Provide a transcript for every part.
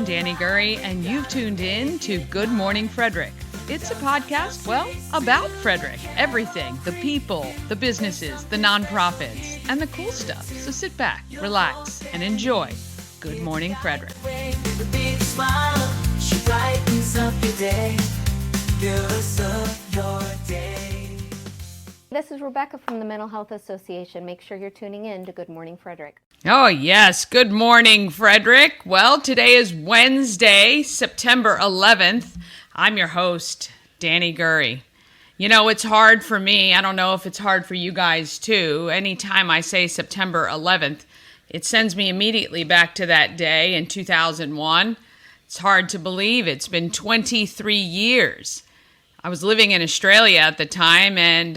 I'm Danny Gurry, and you've tuned in to Good Morning Frederick. It's a podcast, well, about Frederick. Everything, the people, the businesses, the nonprofits, and the cool stuff. So sit back, relax, and enjoy Good Morning Frederick. This is Rebecca from the Mental Health Association. Make sure you're tuning in to Good Morning Frederick. Oh, yes. Good morning, Frederick. Well, today is Wednesday, September 11th. I'm your host, Danny Gurry. You know, it's hard for me. I don't know if it's hard for you guys, too. Anytime I say September 11th, it sends me immediately back to that day in 2001. It's hard to believe. It's been 23 years. I was living in Australia at the time, and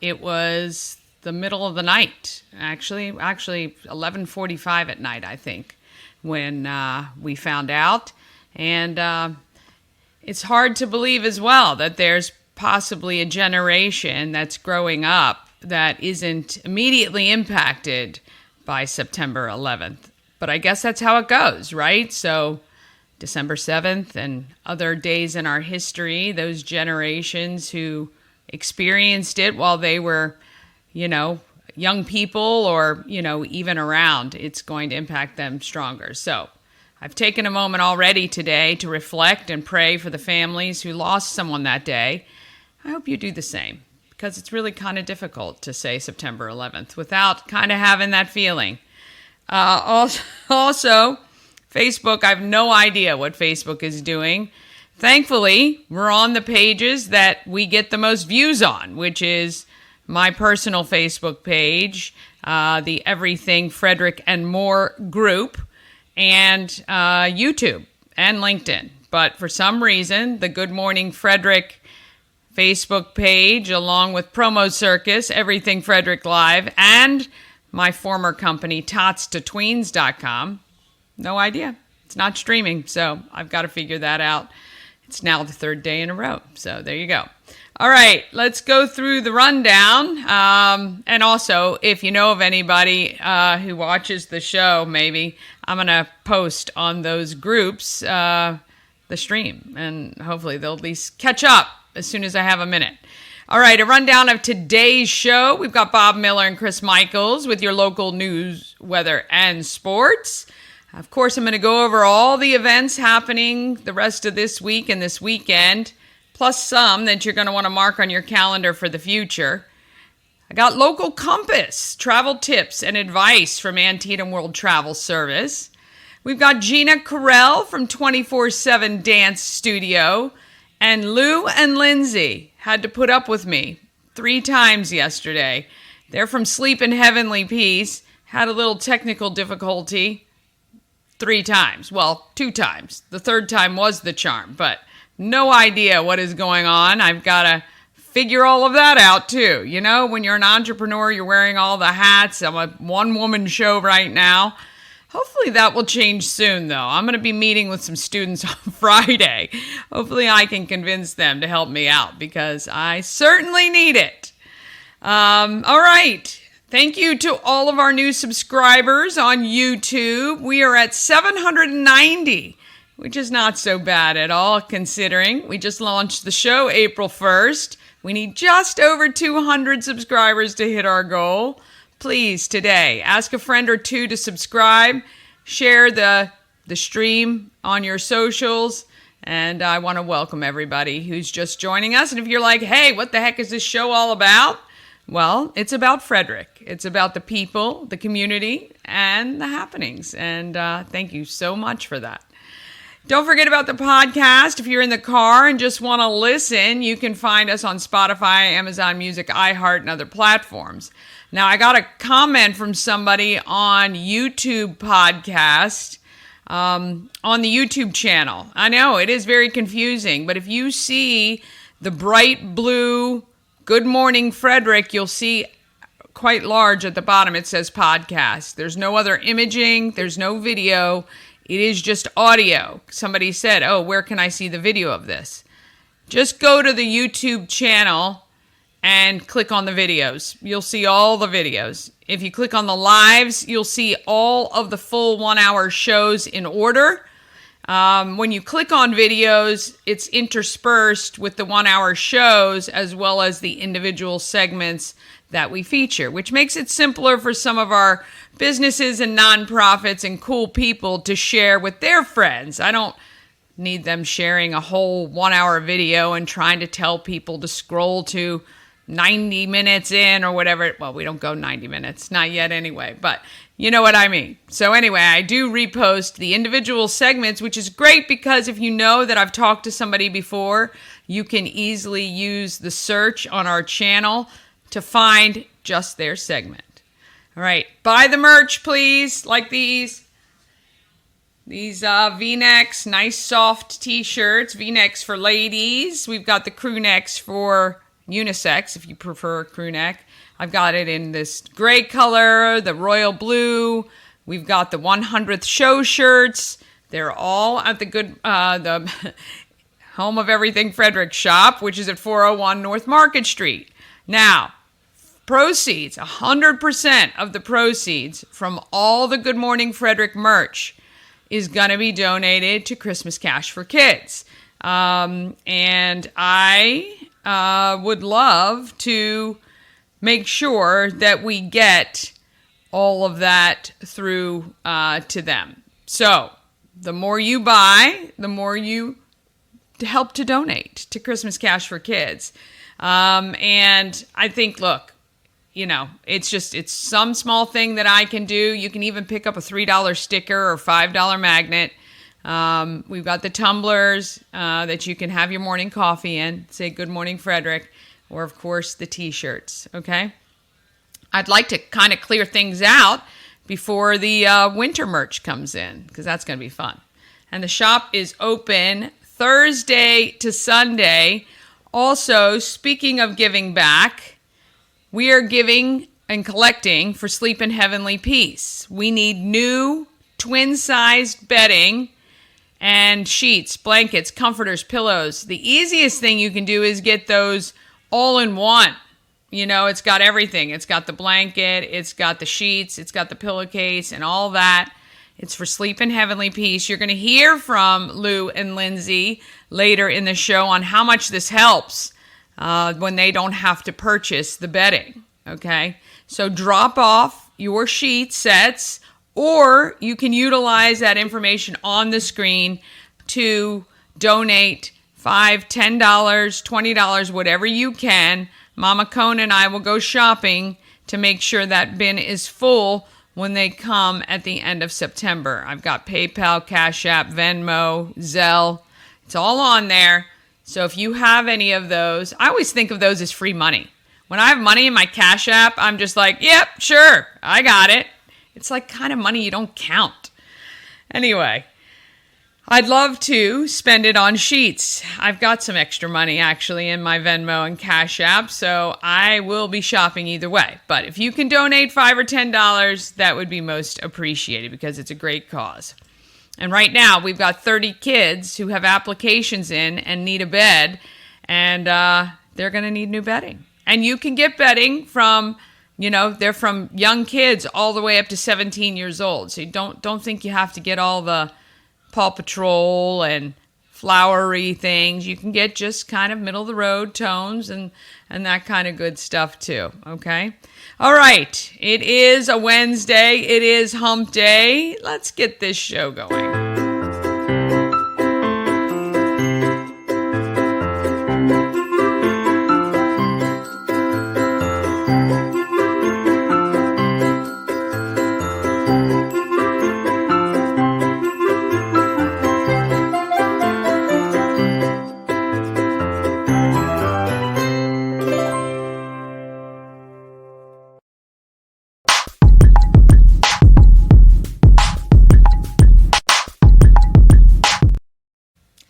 it was the middle of the night, actually 11:45 at night, I think, when we found out. And it's hard to believe as well that there's possibly a generation that's growing up that isn't immediately impacted by September 11th. But I guess that's how it goes, right? So December 7th and other days in our history, those generations who experienced it while they were, young people or, even around, it's going to impact them stronger. So I've taken a moment already today to reflect and pray for the families who lost someone that day. I hope you do the same, because it's really kind of difficult to say September 11th without kind of having that feeling. Also, Facebook, I have no idea what Facebook is doing. Thankfully, we're on the pages that we get the most views on, which is my personal Facebook page, the Everything Frederick and More group, and YouTube and LinkedIn. But for some reason, the Good Morning Frederick Facebook page, along with Promo Circus, Everything Frederick Live, and my former company, TotsToTweens.com, no idea. It's not streaming, so I've got to figure that out. It's now the third day in a row, so there you go. All right, let's go through the rundown. And also, if you know of anybody who watches the show, maybe I'm going to post on those groups the stream, and hopefully they'll at least catch up as soon as I have a minute. All right, a rundown of today's show. We've got Bob Miller and Chris Michaels with your local news, weather, and sports. Of course, I'm going to go over all the events happening the rest of this week and this weekend, plus some that you're going to want to mark on your calendar for the future. I got Local Compass, travel tips and advice from Antietam World Travel Service. We've got Gina Korrell from 24/7 Dance Studio. And Lou and Lindsey had to put up with me 3 times yesterday. They're from Sleep in Heavenly Peace, had a little technical difficulty 3 times. Well, 2 times. The 3rd time was the charm, but no idea what is going on. I've got to figure all of that out too. You know, when you're an entrepreneur, you're wearing all the hats. I'm a one-woman show right now. Hopefully that will change soon, though. I'm going to be meeting with some students on Friday. Hopefully I can convince them to help me out, because I certainly need it. All right. Thank you to all of our new subscribers on YouTube. We are at 790, which is not so bad at all, considering we just launched the show April 1st. We need just over 200 subscribers to hit our goal. Please, today, ask a friend or 2 to subscribe, share the stream on your socials, and I want to welcome everybody who's just joining us. And if you're like, hey, what the heck is this show all about? Well, it's about Frederick. It's about the people, the community, and the happenings. And thank you so much for that. Don't forget about the podcast. If you're in the car and just want to listen, you can find us on Spotify, Amazon Music, iHeart, and other platforms. Now, I got a comment from somebody on YouTube podcast, on the YouTube channel. I know, it is very confusing, but if you see the bright blue Good Morning Frederick, you'll see quite large at the bottom, it says podcast. There's no other imaging, there's no video, it is just audio. Somebody said, oh, where can I see the video of this? Just go to the YouTube channel and click on the videos. You'll see all the videos. If you click on the lives, you'll see all of the full 1-hour shows in order. When you click on videos, it's interspersed with the 1-hour shows as well as the individual segments that we feature, which makes it simpler for some of our businesses and nonprofits and cool people to share with their friends. I don't need them sharing a whole 1-hour video and trying to tell people to scroll to 90 minutes in or whatever. Well, we don't go 90 minutes, not yet anyway, but you know what I mean. So anyway, I do repost the individual segments, which is great because if you know that I've talked to somebody before, you can easily use the search on our channel to find just their segment. All right, buy the merch, please, like these. These V-necks, nice soft t-shirts, V-necks for ladies. We've got the crew necks for unisex, if you prefer a crew neck. I've got it in this gray color, the royal blue. We've got the 100th show shirts. They're all at the Home of Everything Frederick shop, which is at 401 North Market Street. Now, proceeds, 100% of the proceeds from all the Good Morning Frederick merch is going to be donated to Christmas Cash for Kids. And I would love to make sure that we get all of that through to them. So the more you buy, the more you help to donate to Christmas Cash for Kids. And I think, look, you know, it's some small thing that I can do. You can even pick up a $3 sticker or $5 magnet. We've got the tumblers that you can have your morning coffee in, say Good Morning Frederick, or of course the t-shirts, okay? I'd like to kind of clear things out before the winter merch comes in, because that's going to be fun. And the shop is open Thursday to Sunday. Also, speaking of giving back, we are giving and collecting for Sleep in Heavenly Peace. We need new twin-sized bedding and sheets, blankets, comforters, pillows. The easiest thing you can do is get those all in one. You know, it's got everything. It's got the blanket, it's got the sheets, it's got the pillowcase and all that. It's for Sleep in Heavenly Peace. You're going to hear from Lou and Lindsey later in the show on how much this helps when they don't have to purchase the bedding, okay? So drop off your sheet sets, or you can utilize that information on the screen to donate $5, $10, $20, whatever you can. Mama Cone and I will go shopping to make sure that bin is full when they come at the end of September. I've got PayPal, Cash App, Venmo, Zelle. It's all on there. So if you have any of those, I always think of those as free money. When I have money in my Cash App, I'm just like, yep, sure, I got it. It's like kind of money you don't count. Anyway, I'd love to spend it on sheets. I've got some extra money actually in my Venmo and Cash App, so I will be shopping either way. But if you can donate $5 or $10, that would be most appreciated because it's a great cause. And right now, we've got 30 kids who have applications in and need a bed, and they're going to need new bedding. And you can get bedding from, you know, they're from young kids all the way up to 17 years old. So you don't think you have to get all the Paw Patrol and flowery things. You can get just kind of middle-of-the-road tones and that kind of good stuff too, okay? All right, it is a Wednesday. It is hump day. Let's get this show going.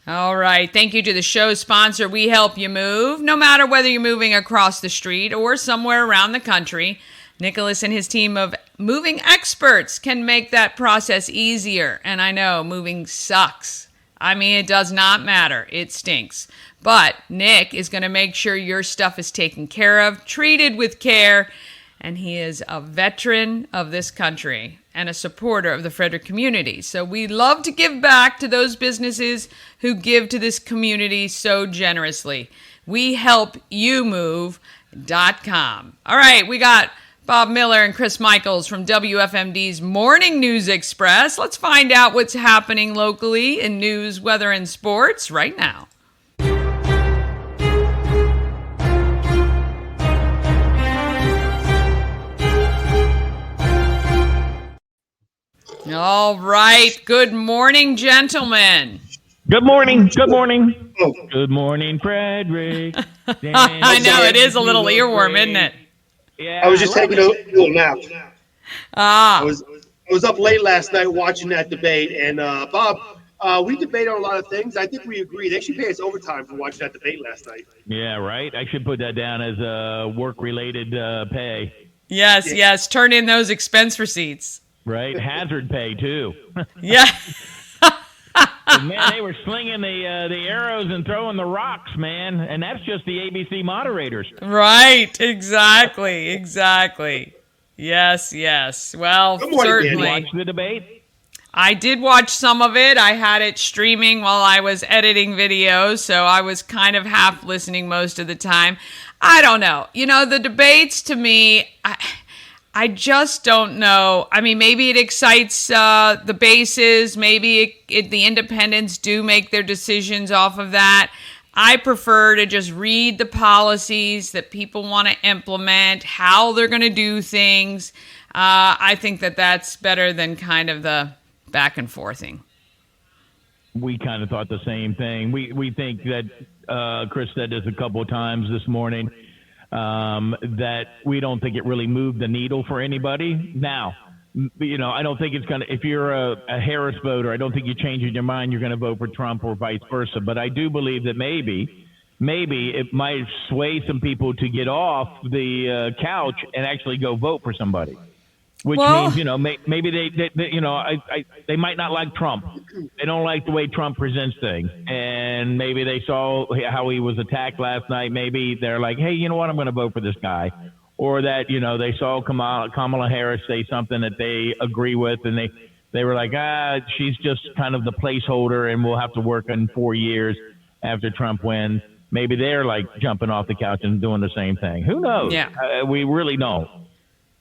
All right. Thank you to the show's sponsor, We Help You Move. No matter whether you're moving across the street or somewhere around the country, Nicholas and his team of moving experts can make that process easier. And I know moving sucks. I mean, it does not matter. It stinks. But Nick is going to make sure your stuff is taken care of, treated with care, and he is a veteran of this country and a supporter of the Frederick community. So we love to give back to those businesses who give to this community so generously. WeHelpYouMove.com. All right, we got Bob Miller and Chris Michaels from WFMD's Morning News Express. Let's find out what's happening locally in news, weather, and sports right now. All right. Good morning, gentlemen. Good morning. Good morning. Good morning, Frederick. I know, it is a little earworm, isn't it? Yeah, I was just taking a little nap. Ah. I was up late last night watching that debate, and Bob, we debated on a lot of things. I think we agree they should pay us overtime for watching that debate last night. Yeah, right. I should put that down as work-related pay. Yes. Turn in those expense receipts. Right, hazard pay too. Yeah. Man, they were slinging the arrows and throwing the rocks, man, and that's just the ABC moderators. Right. Exactly. Yes. Well, Good morning, certainly. Did you watch the debate? I did watch some of it. I had it streaming while I was editing videos, so I was kind of half listening most of the time. I don't know. The debates to me, I just don't know. I mean, maybe it excites the bases. Maybe the independents do make their decisions off of that. I prefer to just read the policies that people want to implement, how they're going to do things. I think that's better than kind of the back and forthing. We kind of thought the same thing. We think that Chris said this a couple of times this morning. That we don't think it really moved the needle for anybody. Now, I don't think it's going to, if you're a Harris voter, I don't think you change in your mind, you're going to vote for Trump or vice versa. But I do believe that maybe it might sway some people to get off the couch and actually go vote for somebody. Which means, maybe they might not like Trump. They don't like the way Trump presents things. And maybe they saw how he was attacked last night. Maybe they're like, hey, you know what? I'm going to vote for this guy. Or that, they saw Kamala Harris say something that they agree with. And they were like, she's just kind of the placeholder and we'll have to work in 4 years after Trump wins. Maybe they're like jumping off the couch and doing the same thing. Who knows? Yeah. We really don't.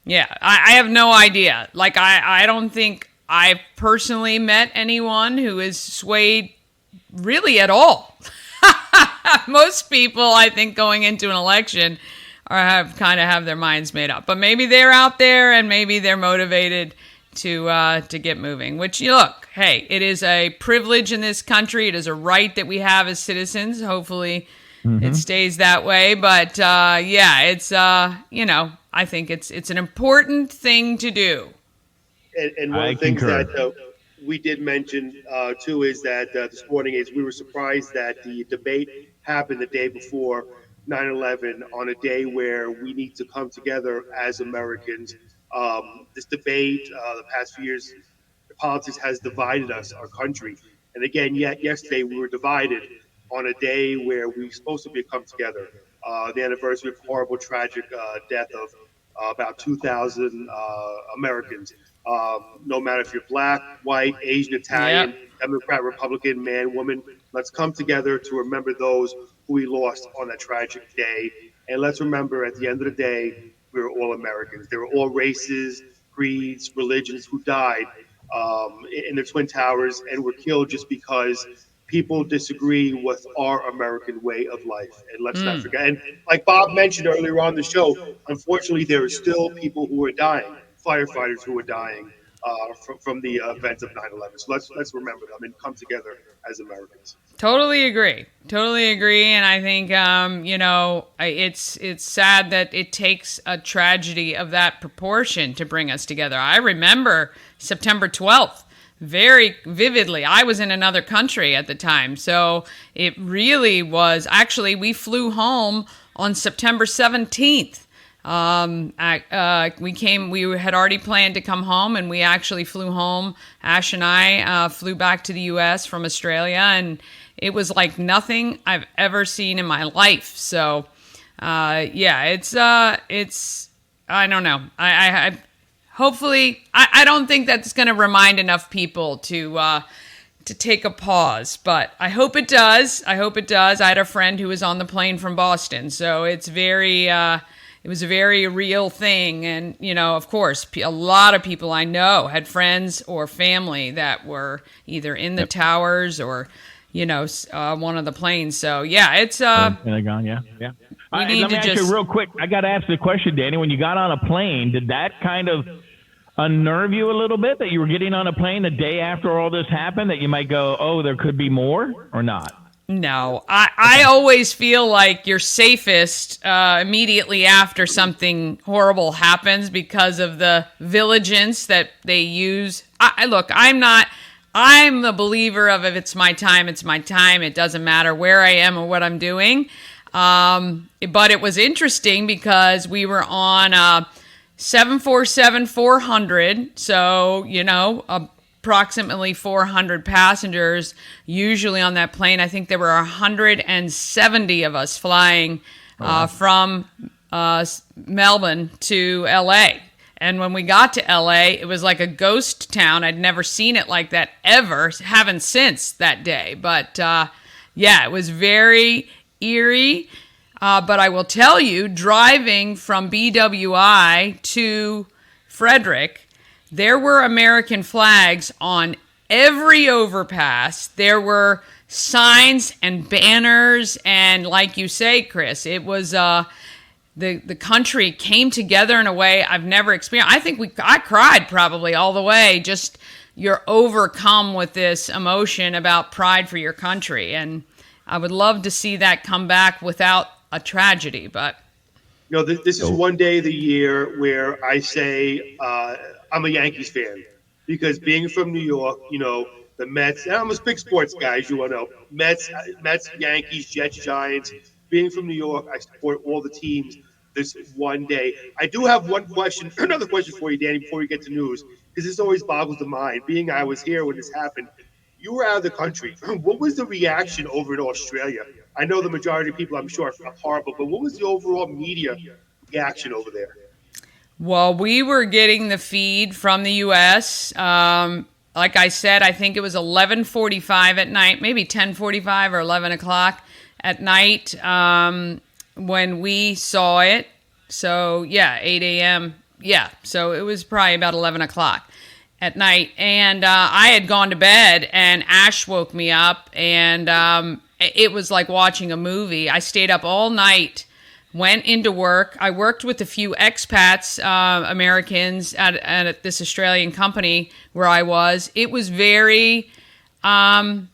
Yeah, I have no idea. Like, I don't think I've personally met anyone who is swayed really at all. Most people, I think, going into an election have their minds made up. But maybe they're out there and maybe they're motivated to get moving. Which, look, hey, it is a privilege in this country. It is a right that we have as citizens. Hopefully it stays that way. But, it's, I think it's an important thing to do. And one of the things that we did mention, too, is that this morning we were surprised that the debate happened the day before 9/11 on a day where we need to come together as Americans. This debate, the past few years, the politics has divided us, our country. And again, yesterday we were divided on a day where we were supposed to come together. The anniversary of horrible, tragic death of about 2,000 Americans. No matter if you're black, white, Asian, Italian, Democrat, Republican, man, woman, let's come together to remember those who we lost on that tragic day. And let's remember at the end of the day, we were all Americans. There were all races, creeds, religions who died in the Twin Towers and were killed just because people disagree with our American way of life. And let's not forget. And like Bob mentioned earlier on the show, unfortunately, there are still people who are dying, firefighters who are dying from the events of 9/11. So let's remember them and come together as Americans. Totally agree. And I think, it's sad that it takes a tragedy of that proportion to bring us together. I remember September 12th. Very vividly. I was in another country at the time. So it really was, actually, we flew home on September 17th. We had already planned to come home and we actually flew home. Ash and I flew back to the US from Australia and it was like nothing I've ever seen in my life. So, it's I don't know. I hopefully, I don't think that's going to remind enough people to take a pause, but I hope it does. I had a friend who was on the plane from Boston, so it's it was a very real thing. And, of course, a lot of people I know had friends or family that were either in the towers or, one of the planes. So, yeah, it's... and they're gone, yeah. Let me ask you real quick. I got to ask the question, Danny. When you got on a plane, did that kind of unnerve you a little bit that you were getting on a plane the day after all this happened, that you might go, oh, there could be more, or not? No, I always feel like you're safest immediately after something horrible happens because of the vigilance that they use. I'm the believer of if it's my time, it's my time. It doesn't matter where I am or what I'm doing. But it was interesting because we were on 747-400, so, approximately 400 passengers usually on that plane. I think there were 170 of us flying from Melbourne to LA. And when we got to LA, it was like a ghost town. I'd never seen it like that ever. Haven't since that day. But it was very eerie. But I will tell you, driving from BWI to Frederick, there were American flags on every overpass. There were signs and banners. And like you say, Chris, it was the country came together in a way I've never experienced. I think I cried probably all the way. Just you're overcome with this emotion about pride for your country. And I would love to see that come back without a tragedy. But this is one day of the year where I say I'm a Yankees fan, because being from New York, the Mets, and I'm a big sports guy, as you all know, Mets, Yankees, Jets, Giants. Being from New York, I support all the teams this one day. I do have another question for you, Danny, before we get to news, because this always boggles the mind. Being I was here when this happened, you were out of the country. What was the reaction over in Australia? I know the majority of people, I'm sure, are horrible, but what was the overall media reaction over there? Well, we were getting the feed from the U.S. Like I said, I think it was 11:45 at night, maybe 10:45 or 11 o'clock at night when we saw it. So, 8 a.m. Yeah, so it was probably about 11 o'clock at night. And I had gone to bed, and Ash woke me up, and it was like watching a movie. I stayed up all night, went into work. I worked with a few expats, Americans, at this Australian company where I was. It was very quiet.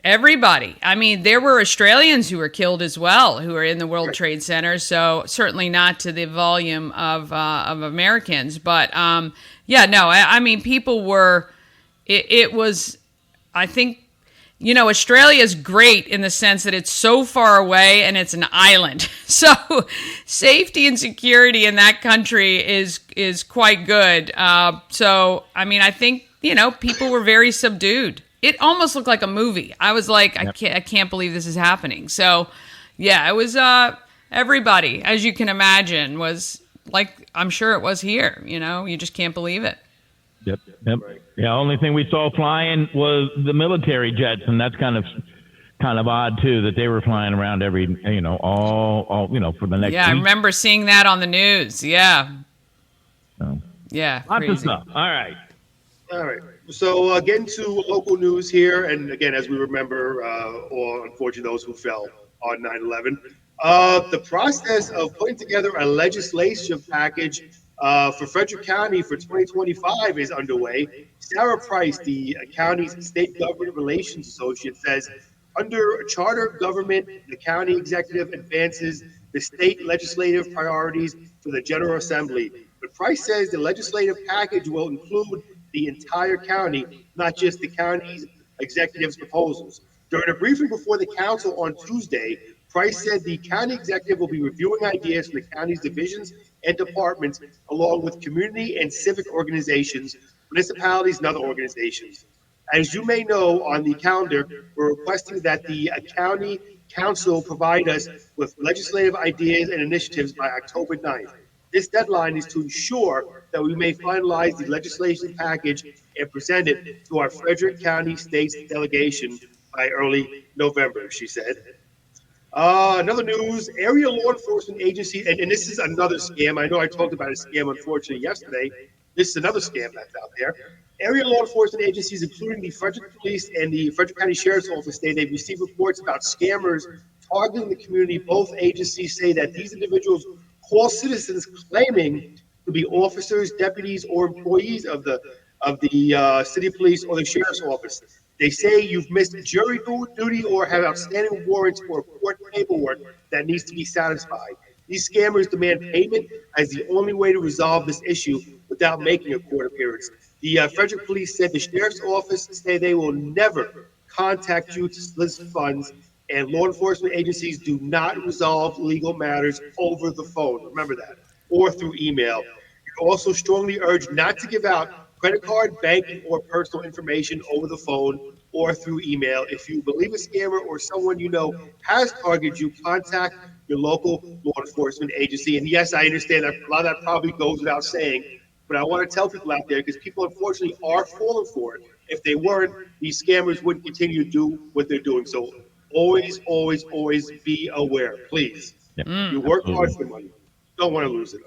Everybody. I mean, there were Australians who were killed as well, who were in the World Trade Center. So certainly not to the volume of Americans. But I mean, people were. It was. I think. Australia's great in the sense that it's so far away and it's an island. So safety and security in that country is quite good. So, I mean, I think, people were very subdued. It almost looked like a movie. I was like, I can't believe this is happening. So, yeah, it was everybody, as you can imagine, was like, I'm sure it was here. You just can't believe it. Yep. Yeah, only thing we saw flying was the military jets, and that's kind of odd too, that they were flying around every, all for the next. Yeah, week. I remember seeing that on the news. Yeah. Yeah. Lots of stuff. All right. So getting to local news here, and again, as we remember, or unfortunately those who fell on 9/11, the process of putting together a legislation package for Frederick County for 2025 is underway. Sarah Price, the county's state government relations associate, says under charter government, the county executive advances the state legislative priorities for the General Assembly. But Price says the legislative package will include the entire county, not just the county's executive's proposals. During a briefing before the council on Tuesday, Price said the county executive will be reviewing ideas from the county's divisions and departments, along with community and civic organizations, municipalities, and other organizations. As you may know, on the calendar, we're requesting that the county council provide us with legislative ideas and initiatives by October 9th. This deadline is to ensure that we may finalize the legislation package and present it to our Frederick County State's delegation by early November, she said. Another news, area law enforcement agencies, and this is another scam. I know I talked about a scam, unfortunately, yesterday. This is another scam that's out there. Area law enforcement agencies, including the Frederick Police and the Frederick County Sheriff's Office, say they've received reports about scammers targeting the community. Both agencies say that these individuals call citizens claiming to be officers, deputies, or employees of the city police or the sheriff's office. They say you've missed jury duty or have outstanding warrants or court paperwork that needs to be satisfied. These scammers demand payment as the only way to resolve this issue without making a court appearance. The Frederick Police said the sheriff's office say they will never contact you to solicit funds, and law enforcement agencies do not resolve legal matters over the phone. Remember that, or through email. You're also strongly urged not to give out credit card, banking, or personal information over the phone or through email. If you believe a scammer or someone you know has targeted you, contact your local law enforcement agency. And yes, I understand that a lot of that probably goes without saying, but I want to tell people out there, because people unfortunately are falling for it. If they weren't, these scammers wouldn't continue to do what they're doing. So always, always, always be aware, please. Yep. You work hard for money. Don't want to lose it.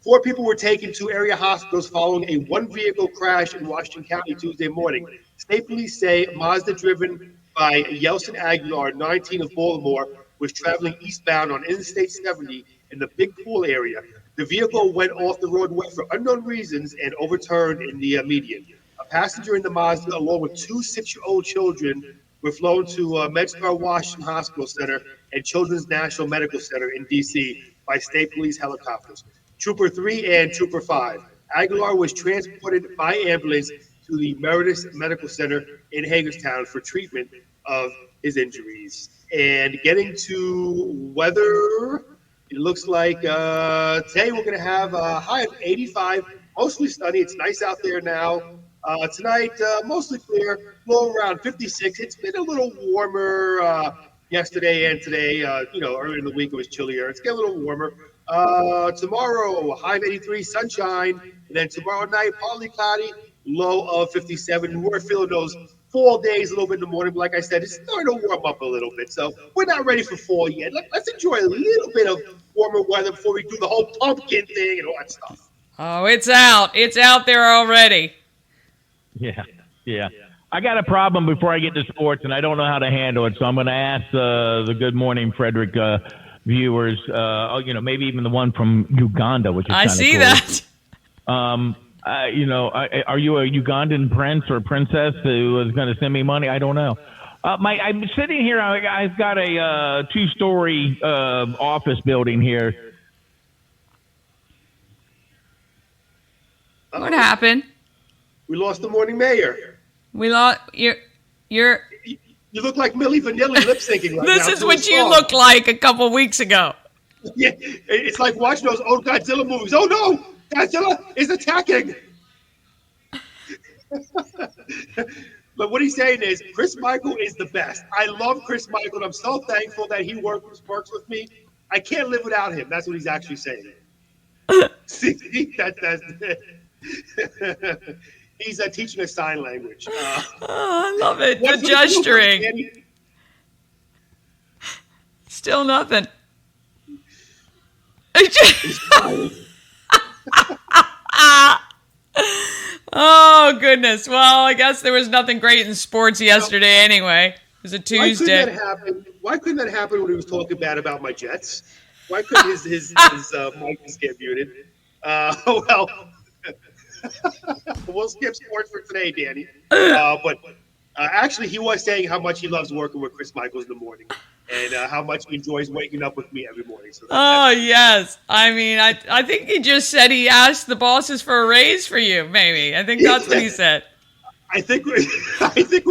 4 people were taken to area hospitals following a one-vehicle crash in Washington County Tuesday morning. State police say Mazda driven by Yeltsin Aguilar, 19 of Baltimore, was traveling eastbound on Interstate 70 in the Big Pool area. The vehicle went off the roadway for unknown reasons and overturned in the median. A passenger in the Mazda, along with 2 6-year-old children, were flown to MedStar Washington Hospital Center and Children's National Medical Center in D.C. by state police helicopters. Trooper 3 and Trooper 5. Aguilar was transported by ambulance to the Meritus Medical Center in Hagerstown for treatment of his injuries. And getting to weather, it looks like today we're going to have a high of 85, mostly sunny. It's nice out there now. Tonight, mostly clear, low around 56. It's been a little warmer yesterday and today. Earlier in the week it was chillier. It's getting a little warmer. Tomorrow, high of 83, sunshine. And then tomorrow night, partly cloudy, low of 57. We're feeling those fall days a little bit in the morning. But like I said, it's starting to warm up a little bit. So we're not ready for fall yet. Let's enjoy a little bit of warmer weather before we do the whole pumpkin thing and all that stuff. Oh, it's out. It's out there already. Yeah. I got a problem before I get to sports, and I don't know how to handle it. So I'm going to ask the Good Morning Frederick viewers, maybe even the one from Uganda, which is kind of cool. I see that. Are you a Ugandan prince or princess who is going to send me money? I don't know. I'm sitting here. I've got a 2-story office building here. What happened? We lost the morning mayor. We lost you're. You look like Milli Vanilli lip syncing right now. This is what you looked like a couple weeks ago. Yeah, it's like watching those old Godzilla movies. Oh no, Godzilla is attacking. But what he's saying is, Chris Michael is the best. I love Chris Michael, and I'm so thankful that he works with me. I can't live without him. That's what he's actually saying. See, that's he's teaching us sign language. I love it. The gesturing. Still nothing. Oh, goodness. Well, I guess there was nothing great in sports yesterday anyway. It was a Tuesday. Why couldn't that happen when he was talking bad about my Jets? Why couldn't his mic just get muted? Well, we'll skip sports for today, Danny. But actually, he was saying how much he loves working with Chris Michaels in the morning and how much he enjoys waking up with me every morning. So yes. I mean, I think he just said he asked the bosses for a raise for you, maybe. I think that's what he said. I think we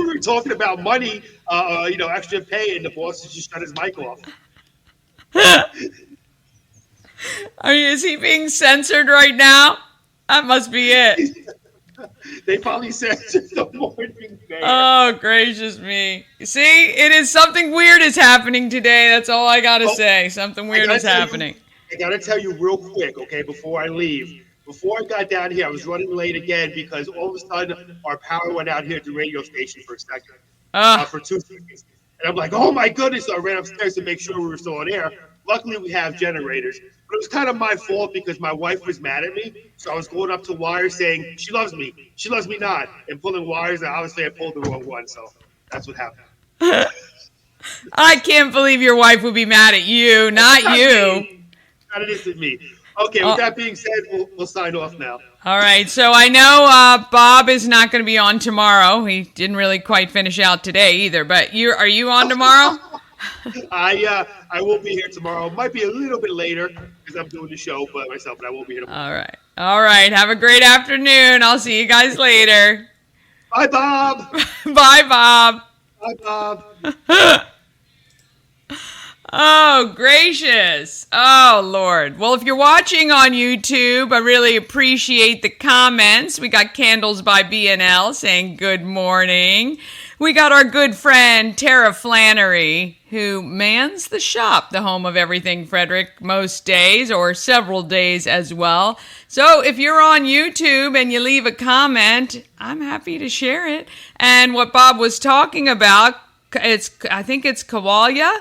were talking about money, extra pay, and the bosses just shut his mic off. Is he being censored right now? That must be it. They probably said it's the morning bear. Oh, gracious me. See, it is something weird is happening today. That's all I got to say. Something weird is happening. I got to tell you real quick, okay, before I leave. Before I got down here, I was running late again because all of a sudden our power went out here at the radio station for a second, for 2 seconds. And I'm like, oh my goodness. So I ran upstairs to make sure we were still on air. Luckily, we have generators. But it was kind of my fault because my wife was mad at me. So I was going up to wires saying, she loves me not, and pulling wires. And obviously, I pulled the wrong one. So that's what happened. I can't believe your wife would be mad at you, not you. Not it isn't me. Okay, with that being said, we'll sign off now. All right, so I know Bob is not going to be on tomorrow. He didn't really quite finish out today either, but are you on tomorrow? I will be here tomorrow. Might be a little bit later because I'm doing the show by myself, but I will be here tomorrow. All right. Have a great afternoon. I'll see you guys later. Bye, Bob. Bye, Bob. Bye, Bob. Oh, gracious. Oh, Lord. Well, if you're watching on YouTube, I really appreciate the comments. We got Candles by BNL saying good morning. We got our good friend Tara Flannery, who mans the shop, the home of everything Frederick, most days or several days as well. So if you're on YouTube and you leave a comment, I'm happy to share it. And what Bob was talking about, I think it's Kawalia.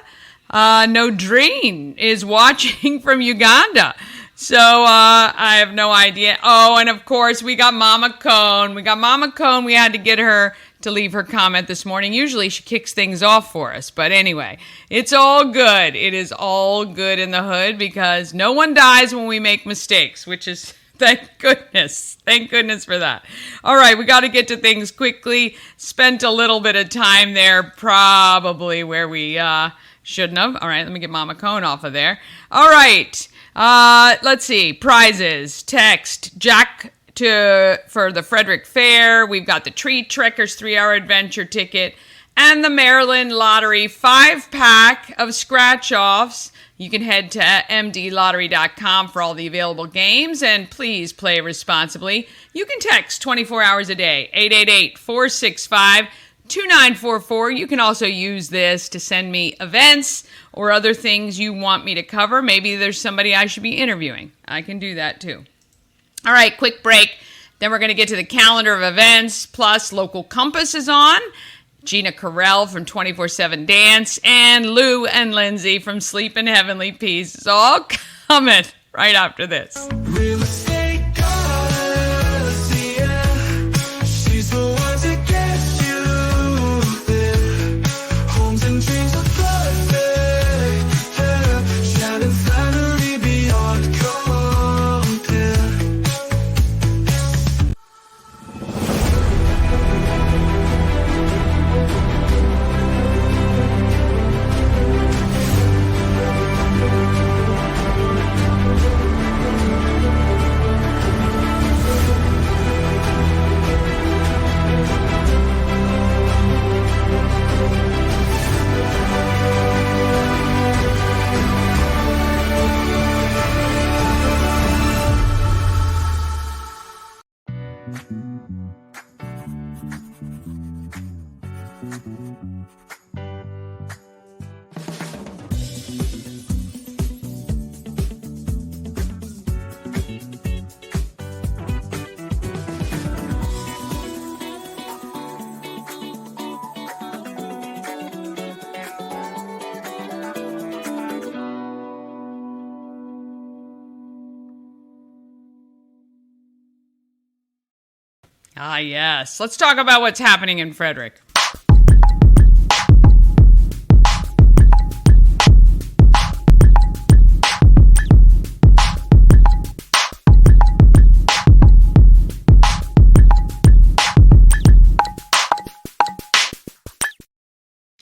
Nodreen is watching from Uganda. So I have no idea. Oh, and of course, we got Mama Cone. We had to get her to leave her comment this morning. Usually she kicks things off for us. But anyway, it's all good. It is all good in the hood because no one dies when we make mistakes, which is thank goodness. Thank goodness for that. All right, we got to get to things quickly. Spent a little bit of time there, probably where we shouldn't have. All right, let me get Mama Cone off of there. All right, let's see. Prizes. Text Jack for the Frederick Fair. We've got the Tree Trekkers 3-hour adventure ticket and the Maryland Lottery 5-pack of scratch-offs. You can head to mdlottery.com for all the available games, and please play responsibly. You can text 24 hours a day, 888-465-2944. You can also use this to send me events or other things you want me to cover. Maybe there's somebody I should be interviewing. I can do that too. All right, quick break. Then we're going to get to the calendar of events, plus Local Compass is on. Gina Korrell from 24/7 Dance, and Lou and Lindsey from Sleep in Heavenly Peace is all coming right after this. Real estate goddess, yeah. She's the one to get you there. Homes and dreams are perfect, yeah. Shining Flannery beyond compare. Ah, yes. Let's talk about what's happening in Frederick.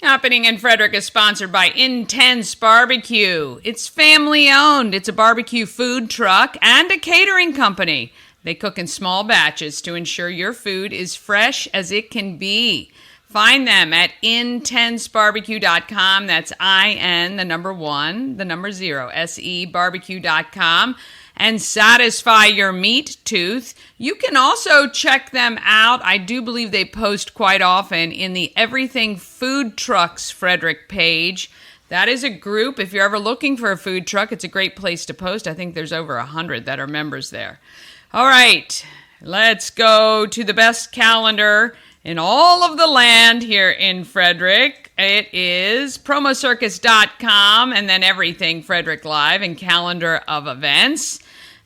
Happening in Frederick is sponsored by Intense Barbecue. It's family owned. It's a barbecue food truck and a catering company. They cook in small batches to ensure your food is fresh as it can be. Find them at intensebarbecue.com. That's IN, the number 1, the number 0, SE barbecue.com. and satisfy your meat tooth. You can also check them out. I do believe they post quite often in the Everything Food Trucks Frederick page. That is a group. If you're ever looking for a food truck, it's a great place to post. I think there's over 100 that are members there. All right, let's go to the best calendar in all of the land here in Frederick. It is promocircus.com and then Everything Frederick Live and calendar of events.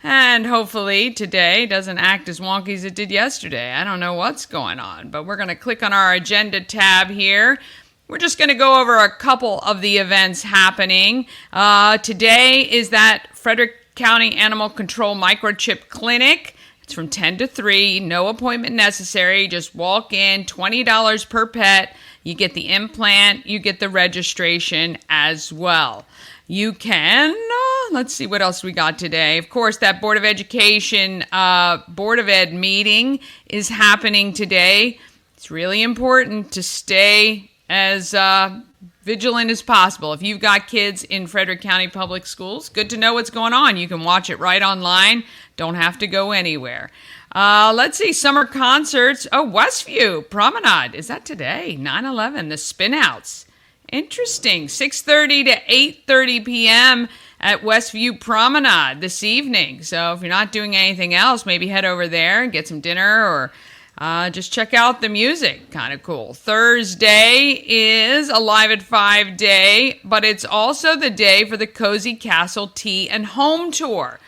And hopefully today doesn't act as wonky as it did yesterday. I don't know what's going on, but we're going to click on our agenda tab here. We're just going to go over a couple of the events happening. Today is that Frederick County Animal Control Microchip Clinic. It's from 10 to 3, no appointment necessary. Just walk in, $20 per pet. You get the implant, you get the registration as well. You can, let's see what else we got today. Of course, that Board of Education, Board of Ed meeting is happening today. It's really important to stay as vigilant as possible. If you've got kids in Frederick County Public Schools, good to know what's going on. You can watch it right online. Don't have to go anywhere. Let's see, summer concerts. Oh, Westview Promenade. Is that today? 9/11, the Spinouts. Interesting. 6:30 to 8:30 p.m. at Westview Promenade this evening. So if you're not doing anything else, maybe head over there and get some dinner or just check out the music. Kind of cool. Thursday is a Live at 5 day, but it's also the day for the Cozy Castle Tea and Home Tour.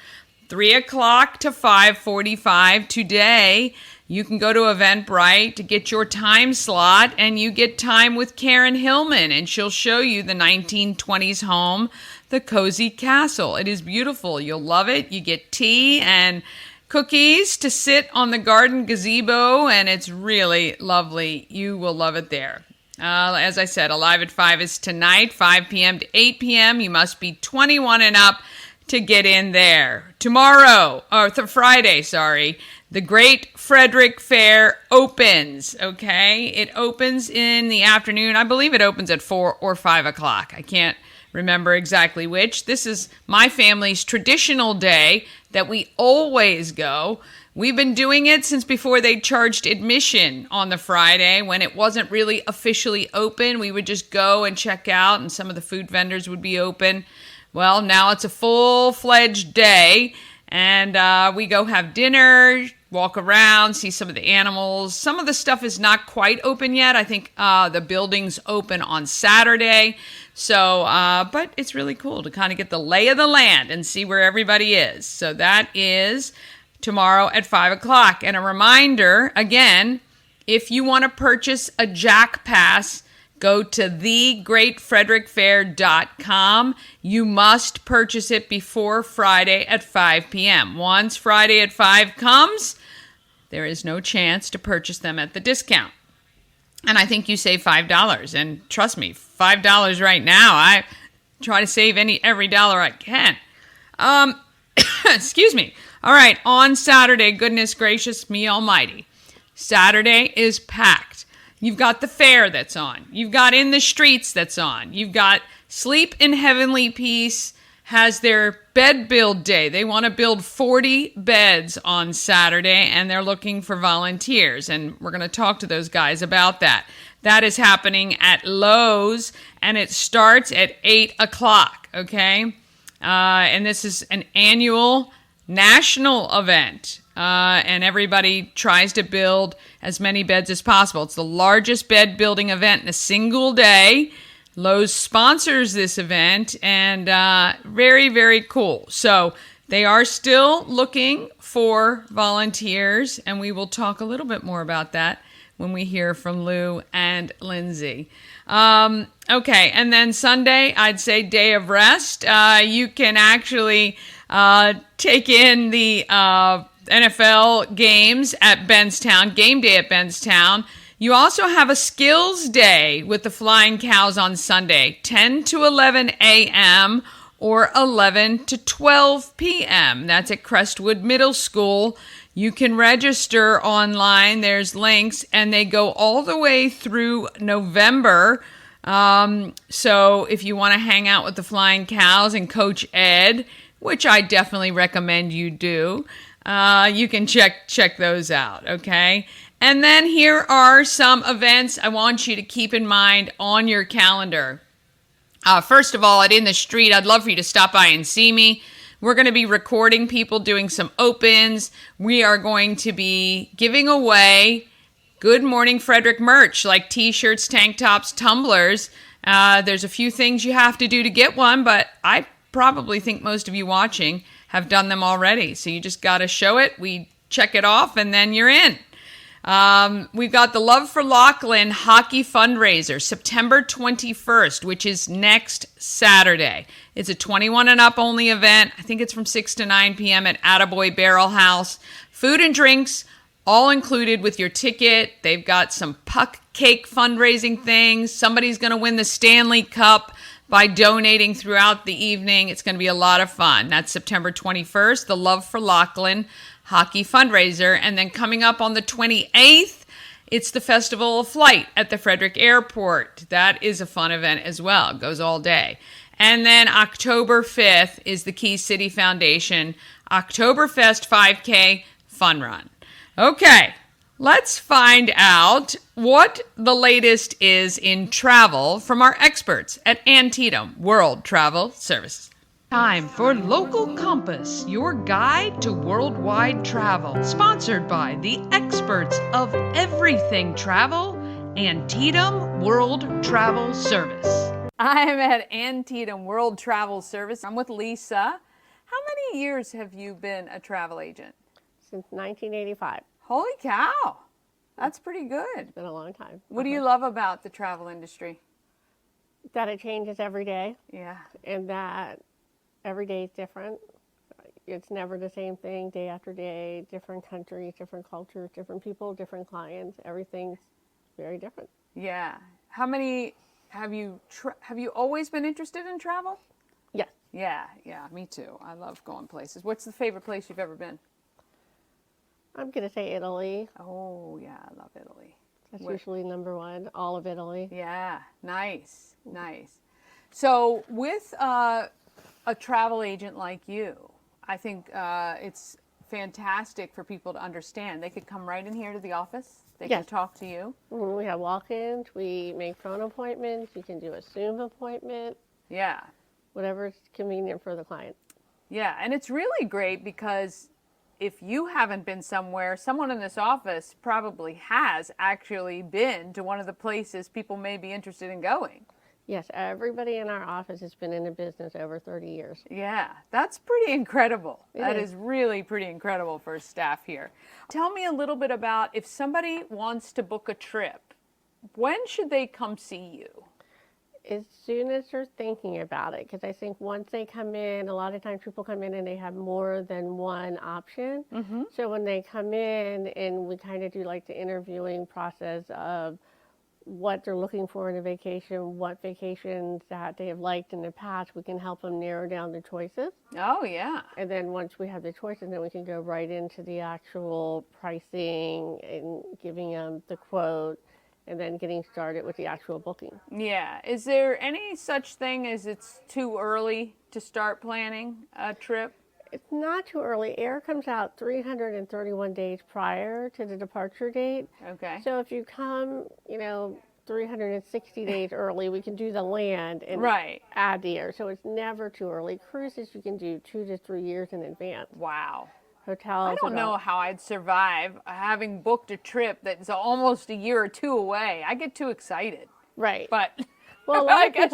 3 o'clock to 5:45 today. You can go to Eventbrite to get your time slot, and you get time with Karen Hillman, and she'll show you the 1920s home, the Cozy Castle. It is beautiful. You'll love it. You get tea and cookies to sit on the garden gazebo, and it's really lovely. You will love it there. As I said, Alive at 5 is tonight, 5 p.m. to 8 p.m. You must be 21 and up to get in there. Tomorrow, or Friday, the Great Frederick Fair opens, okay? It opens in the afternoon. I believe it opens at 4 or 5 o'clock. I can't remember exactly which. This is my family's traditional day that we always go. We've been doing it since before they charged admission on the Friday when it wasn't really officially open. We would just go and check out, and some of the food vendors would be open. Well, now it's a full-fledged day, and we go have dinner, walk around, see some of the animals. Some of the stuff is not quite open yet. I think the building's open on Saturday. So, but it's really cool to kind of get the lay of the land and see where everybody is. So that is tomorrow at 5 o'clock. And a reminder, again, if you want to purchase a Jack Pass, go to thegreatfrederickfair.com. You must purchase it before Friday at 5 p.m. Once Friday at 5 comes, there is no chance to purchase them at the discount. And I think you save $5. And trust me, $5 right now, I try to save every dollar I can. Excuse me. All right, on Saturday, goodness gracious me almighty, Saturday is packed. You've got the fair that's on. You've got In the Streets that's on. You've got Sleep in Heavenly Peace has their bed build day. They want to build 40 beds on Saturday, and they're looking for volunteers. And we're going to talk to those guys about that. That is happening at Lowe's, and it starts at 8 o'clock, okay? And this is an annual national event, and everybody tries to build as many beds as possible. It's the largest bed building event in a single day. Lowe's sponsors this event, and very, very cool. So they are still looking for volunteers, and we will talk a little bit more about that when we hear from Lou and Lindsey. Okay, and then Sunday, I'd say day of rest. You can actually take in the NFL games at Benstown, game day at Benstown. You also have a skills day with the Flying Cows on Sunday, 10 to 11 a.m. or 11 to 12 p.m. That's at Crestwood Middle School. You can register online. There's links, and they go all the way through November. So if you want to hang out with the Flying Cows and Coach Ed, which I definitely recommend you do. You can check those out, okay? And then here are some events I want you to keep in mind on your calendar. First of all, at In the Street, I'd love for you to stop by and see me. We're going to be recording people doing some opens. We are going to be giving away Good Morning Frederick merch, like t-shirts, tank tops, tumblers. There's a few things you have to do to get one, but I probably think most of you watching have done them already. So you just got to show it. We check it off, and then you're in. We've got the Love for Laughlin Hockey Fundraiser, September 21st, which is next Saturday. It's a 21 and up only event. I think it's from 6 to 9 p.m. at Attaboy Barrel House. Food and drinks, all included with your ticket. They've got some puck cake fundraising things. Somebody's going to win the Stanley Cup by donating throughout the evening. It's going to be a lot of fun. That's September 21st, the Love for Laughlin Hockey Fundraiser. And then coming up on the 28th, it's the Festival of Flight at the Frederick Airport. That is a fun event as well. It goes all day. And then October 5th is the Key City Foundation Oktoberfest 5K Fun Run. Okay, let's find out what the latest is in travel from our experts at Antietam World Travel Services. Time for Local Compass, your guide to worldwide travel. Sponsored by the experts of everything travel, Antietam World Travel Service. I'm at Antietam World Travel Service. I'm with Lisa. How many years have you been a travel agent? Since 1985. Holy cow! That's pretty good. It's been a long time. What do you love about the travel industry? That it changes every day. Yeah. And that every day is different. It's never the same thing day after day, different countries, different cultures, different people, different clients. Everything's very different. Yeah. How many have you always been interested in travel? Yes. Yeah, me too. I love going places. What's the favorite place you've ever been? I'm going to say Italy. Oh, yeah, I love Italy. That's usually number one, all of Italy. Yeah, nice. So with a travel agent like you, I think it's fantastic for people to understand. They could come right in here to the office. They can talk to you. We have walk-ins. We make phone appointments. You can do a Zoom appointment. Yeah. Whatever's convenient for the client. Yeah, and it's really great because if you haven't been somewhere, someone in this office probably has actually been to one of the places people may be interested in going. Yes, everybody in our office has been in the business over 30 years. Yeah, that's pretty incredible. That is is really pretty incredible for staff here. Tell me a little bit about if somebody wants to book a trip, when should they come see you? As soon as they're thinking about it, because I think once they come in, a lot of times people come in and they have more than one option. Mm-hmm. So when they come in and we kind of do like the interviewing process of what they're looking for in a vacation, what vacations that they have liked in the past, we can help them narrow down the choices. Oh, yeah. And then once we have the choices, then we can go right into the actual pricing and giving them the quote and then getting started with the actual booking. Yeah. Is there any such thing as it's too early to start planning a trip? It's not too early. Air comes out 331 days prior to the departure date. Okay. So if you come, 360 days early, we can do the land and add the air. So it's never too early. Cruises you can do 2 to 3 years in advance. Wow. Hotels. I don't know how I'd survive having booked a trip that's almost a year or two away. I get too excited. Right. But well, I guess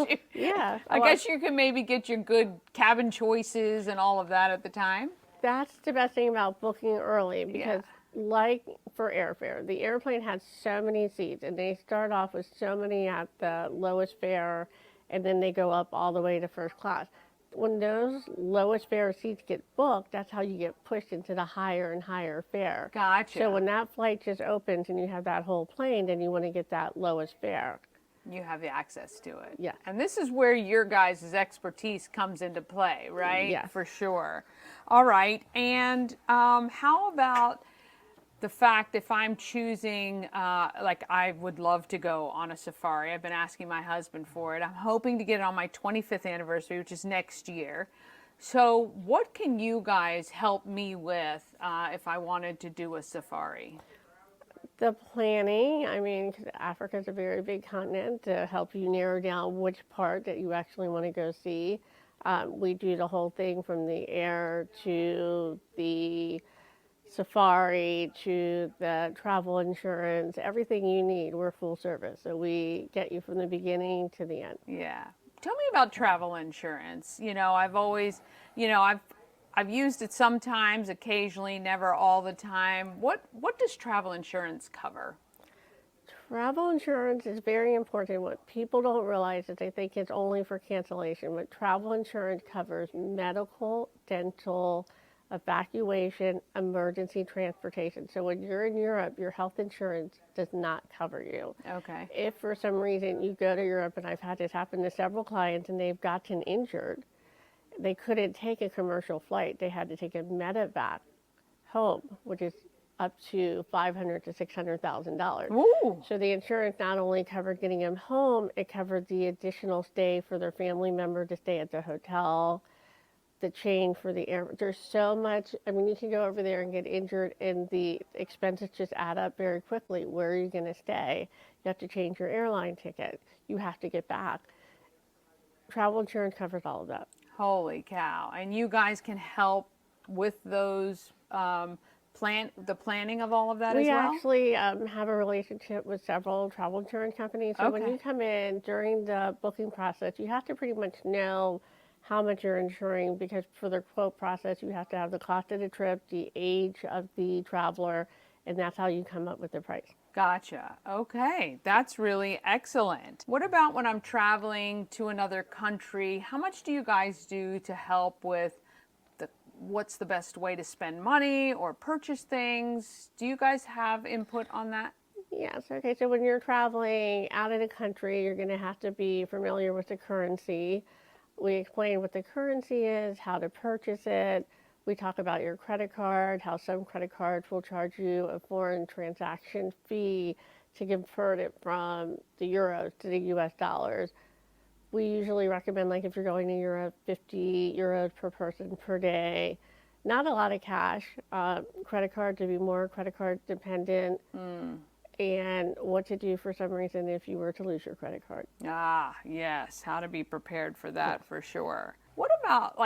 you can maybe get your good cabin choices and all of that at the time. That's the best thing about booking early because like for airfare, the airplane has so many seats and they start off with so many at the lowest fare and then they go up all the way to first class. When those lowest fare seats get booked, that's how you get pushed into the higher and higher fare. Gotcha. So when that flight just opens and you have that whole plane, then you want to get that lowest fare. You have the access to it. Yeah. And this is where your guys' expertise comes into play, right? Yeah. For sure. All right. And how about the fact if I'm choosing, like I would love to go on a safari. I've been asking my husband for it. I'm hoping to get it on my 25th anniversary, which is next year. So what can you guys help me with if I wanted to do a safari? The planning, I mean, 'cause Africa is a very big continent, to help you narrow down which part that you actually want to go see. We do the whole thing from the air to the safari to the travel insurance, everything you need. We're full service. So we get you from the beginning to the end. Yeah. Tell me about travel insurance. I've always, I've used it sometimes, occasionally, never all the time. What does travel insurance cover? Travel insurance is very important. What people don't realize is they think it's only for cancellation, but travel insurance covers medical, dental, evacuation, emergency transportation. So when you're in Europe, your health insurance does not cover you. Okay. If for some reason you go to Europe, and I've had this happen to several clients, and they've gotten injured, they couldn't take a commercial flight. They had to take a medevac home, which is up to $500,000 to $600,000. Ooh. So the insurance not only covered getting them home, it covered the additional stay for their family member to stay at the hotel, the change for the air. There's so much. I mean, you can go over there and get injured, and the expenses just add up very quickly. Where are you going to stay? You have to change your airline ticket. You have to get back. Travel insurance covers all of that. Holy cow. And you guys can help with those the planning of all of that as well? We actually have a relationship with several travel insurance companies. So when Okay. you come in during the booking process, you have to pretty much know how much you're insuring, because for the quote process, you have to have the cost of the trip, the age of the traveler, and that's how you come up with the price. Gotcha. Okay. That's really excellent. What about when I'm traveling to another country? How much do you guys do to help with what's the best way to spend money or purchase things? Do you guys have input on that? Yes. Okay. So when you're traveling out of the country, you're going to have to be familiar with the currency. We explain what the currency is, how to purchase it. We talk about your credit card, how some credit cards will charge you a foreign transaction fee to convert it from the euros to the US dollars. We usually recommend, like if you're going to Europe, 50 euros per person per day. Not a lot of cash. Credit card to be more credit card dependent. And what to do for some reason if you were to lose your credit card. Ah, yes. How to be prepared for that for sure. What about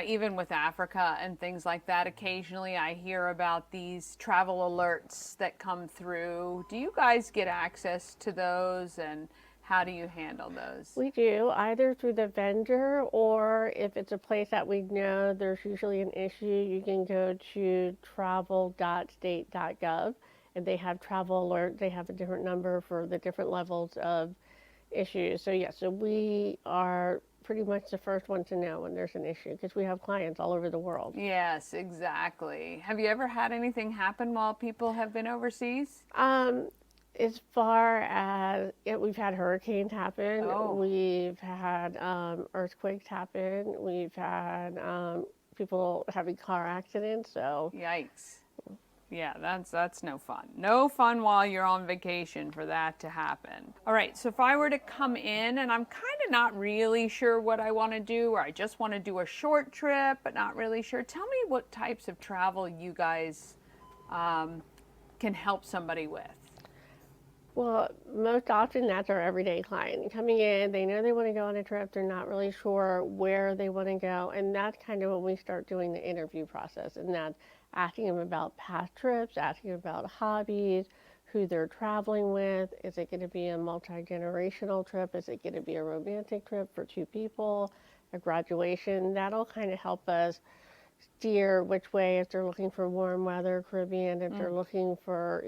even with Africa and things like that? Occasionally I hear about these travel alerts that come through. Do you guys get access to those, and how do you handle those? We do, either through the vendor, or if it's a place that we know there's usually an issue, you can go to travel.state.gov, and they have travel alert. They have a different number for the different levels of issues. So yeah, so we are pretty much the first one to know when there's an issue, because we have clients all over the world. Yes, exactly. Have you ever had anything happen while people have been overseas? As far as we've had hurricanes happen, Oh. we've had earthquakes happen, we've had people having car accidents. So Yikes. Yeah, that's no fun. No fun while you're on vacation for that to happen. All right, so if I were to come in and I'm kind of not really sure what I want to do, or I just want to do a short trip but not really sure, tell me what types of travel you guys can help somebody with. Well, most often that's our everyday client coming in. They know they want to go on a trip. They're not really sure where they want to go. And that's kind of when we start doing the interview process. And that's asking them about past trips, asking them about hobbies, who they're traveling with. Is it going to be a multi-generational trip? Is it going to be a romantic trip for two people? A graduation? That'll kind of help us steer which way, if they're looking for warm weather, Caribbean, if they're looking for,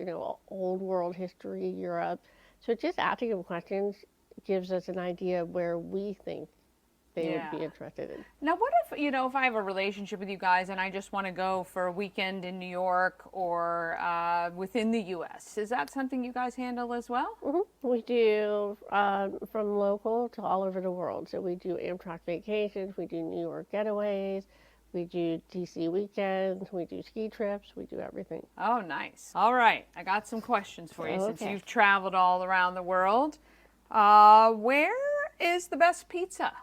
old world history, Europe. So just asking them questions gives us an idea of where we think they would be interested in. Now, what if, if I have a relationship with you guys and I just want to go for a weekend in New York or within the U.S., is that something you guys handle as well? Mm-hmm. We do from local to all over the world. So we do Amtrak vacations, we do New York getaways, we do DC weekends, we do ski trips, we do everything. Oh, nice. All right. I got some questions for you since Okay. you've traveled all around the world. Where is the best pizza?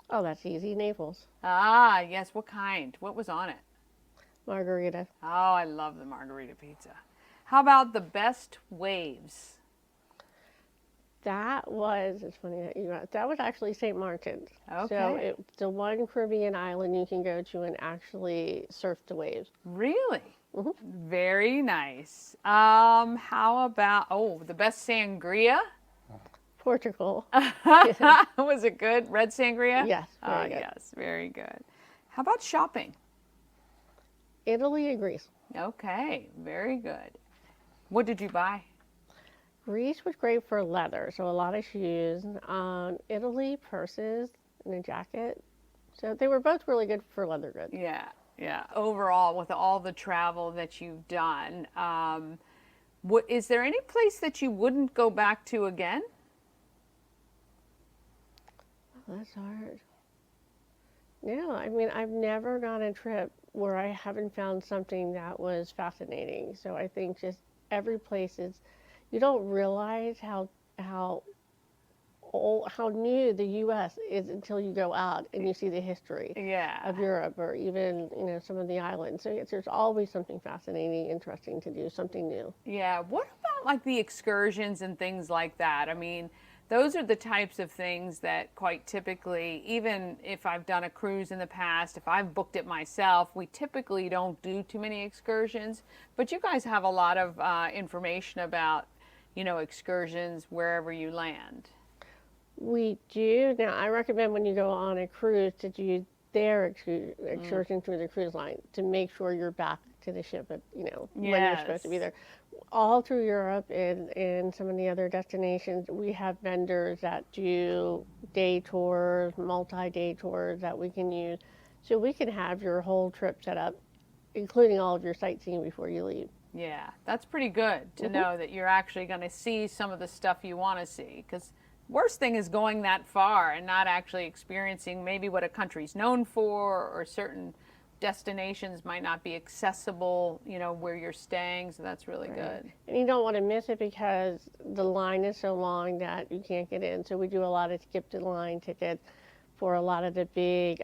Oh, that's easy. Naples. Ah, yes. What kind? What was on it? Margarita. Oh, I love the margarita pizza. How about the best waves? It's funny that you asked. That was actually St. Martin's. Okay. So it's the one Caribbean island you can go to and actually surf the waves. Really? Mhm. Very nice. How about, the best sangria? Portugal. Was it good? Red sangria? Yes, very good. Yes, very good. How about shopping? Italy and Greece. Okay, very good. What did you buy? Greece was great for leather, so a lot of shoes. Italy, purses and a jacket. So they were both really good for leather goods. Yeah. Overall, with all the travel that you've done, is there any place that you wouldn't go back to again? That's hard. No, I mean, I've never gone on a trip where I haven't found something that was fascinating. So I think just every place is, you don't realize how old, how new the U.S. is until you go out and you see the history of Europe or even, some of the islands. So there's always something fascinating, interesting to do, something new. Yeah. What about like the excursions and things like that? I mean, those are the types of things that quite typically, even if I've done a cruise in the past, if I've booked it myself, we typically don't do too many excursions. But you guys have a lot of information about, excursions wherever you land. We do. Now, I recommend when you go on a cruise to do their excursion through the cruise line to make sure you're back to the ship at, when you're supposed to be there. All through Europe and some of the other destinations, we have vendors that do day tours, multi-day tours that we can use. So we can have your whole trip set up, including all of your sightseeing before you leave. Yeah, that's pretty good to know that you're actually going to see some of the stuff you want to see. Because worst thing is going that far and not actually experiencing maybe what a country's known for, or certain destinations might not be accessible, where you're staying. So that's really good. And you don't want to miss it because the line is so long that you can't get in. So we do a lot of skip the line tickets for a lot of the big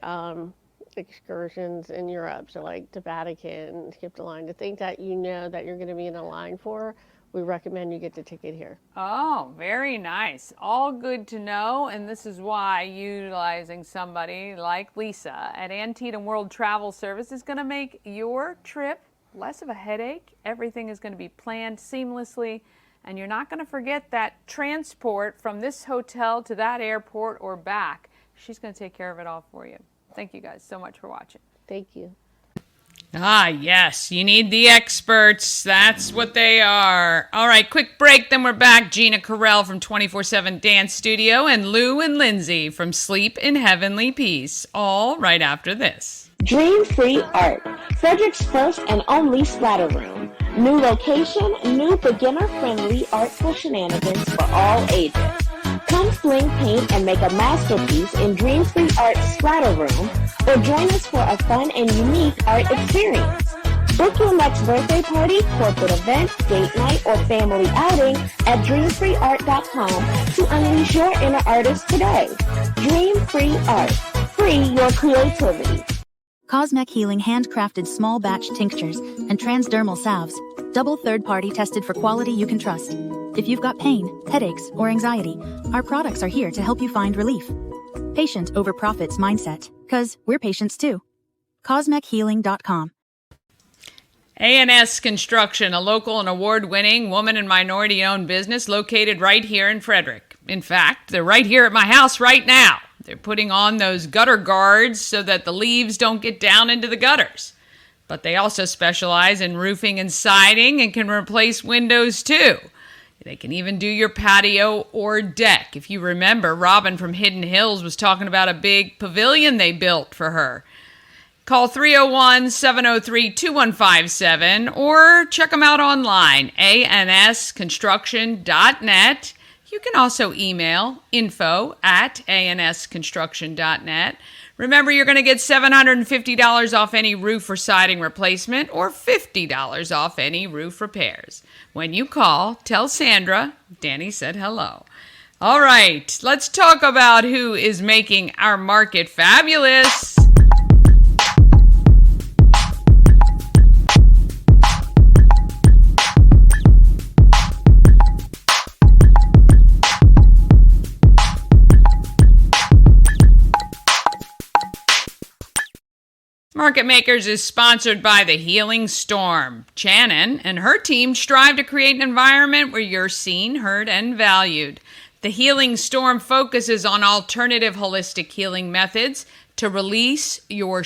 excursions in Europe. So like the Vatican, skip the line. The things that that you're going to be in a line for, we recommend you get the ticket here. Oh, very nice. All good to know. And this is why utilizing somebody like Lisa at Antietam World Travel Service is going to make your trip less of a headache. Everything is going to be planned seamlessly. And you're not going to forget that transport from this hotel to that airport or back. She's going to take care of it all for you. Thank you guys so much for watching. Thank you. Ah, yes. You need the experts. That's what they are. All right, quick break. Then we're back. Gina Korrell from 24/7 Dance Studio and Lou and Lindsey from Sleep in Heavenly Peace. All right after this. Dream Free Art, Frederick's first and only splatter room. New location, new beginner-friendly artful shenanigans for all ages. Come fling paint and make a masterpiece in Dream Free Art Splatter Room, or join us for a fun and unique art experience. Book your next birthday party, corporate event, date night, or family outing at dreamfreeart.com to unleash your inner artist today. Dream Free Art. Free your creativity. Cosmec Healing handcrafted small batch tinctures and transdermal salves, double third-party tested for quality you can trust. If you've got pain, headaches, or anxiety, our products are here to help you find relief. Patient over profits mindset, 'cause we're patients too. CosmecHealing.com. A&S Construction, a local and award-winning woman and minority-owned business located right here in Frederick. In fact, they're right here at my house right now. They're putting on those gutter guards so that the leaves don't get down into the gutters. But they also specialize in roofing and siding and can replace windows too. They can even do your patio or deck. If you remember, Robin from Hidden Hills was talking about a big pavilion they built for her. Call 301-703-2157 or check them out online, ansconstruction.net. You can also email info@ansconstruction.net. Remember, you're going to get $750 off any roof or siding replacement or $50 off any roof repairs. When you call, tell Sandra Danny said hello. All right, let's talk about who is making our market fabulous. Market Makers is sponsored by the Healing Storm. Shannon and her team strive to create an environment where you're seen, heard, and valued. The Healing Storm focuses on alternative holistic healing methods to relieve your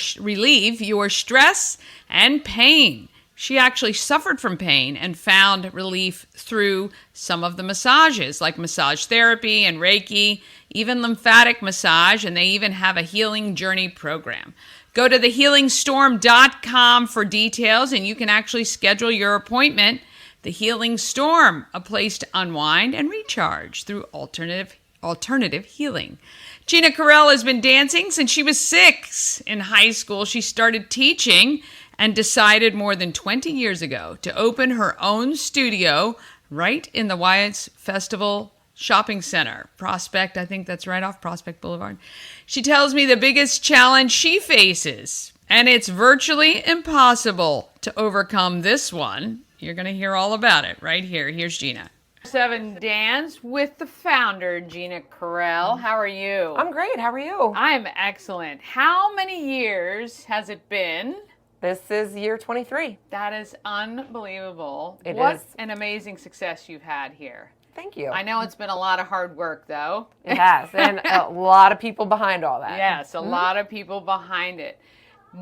stress and pain. She actually suffered from pain and found relief through some of the massages, like massage therapy and Reiki, even lymphatic massage, and they even have a healing journey program. Go to thehealingstorm.com for details, and you can actually schedule your appointment. The Healing Storm, a place to unwind and recharge through alternative healing. Gina Korrell has been dancing since she was 6. In high school, she started teaching and decided more than 20 years ago to open her own studio right in the Wyatt's Festival Shopping Center, Prospect. I think that's right off Prospect Boulevard. She tells me the biggest challenge she faces, and it's virtually impossible to overcome this one. You're going to hear all about it right here. Here's Gina. 7 Dance with the founder, Gina Korrell. How are you? I'm great. How are you? I'm excellent. How many years has it been? This is year 23. That is unbelievable. What an amazing success you've had here. Thank you. I know it's been a lot of hard work, though. It has, and a lot of people behind all that. Yes, a lot of people behind it.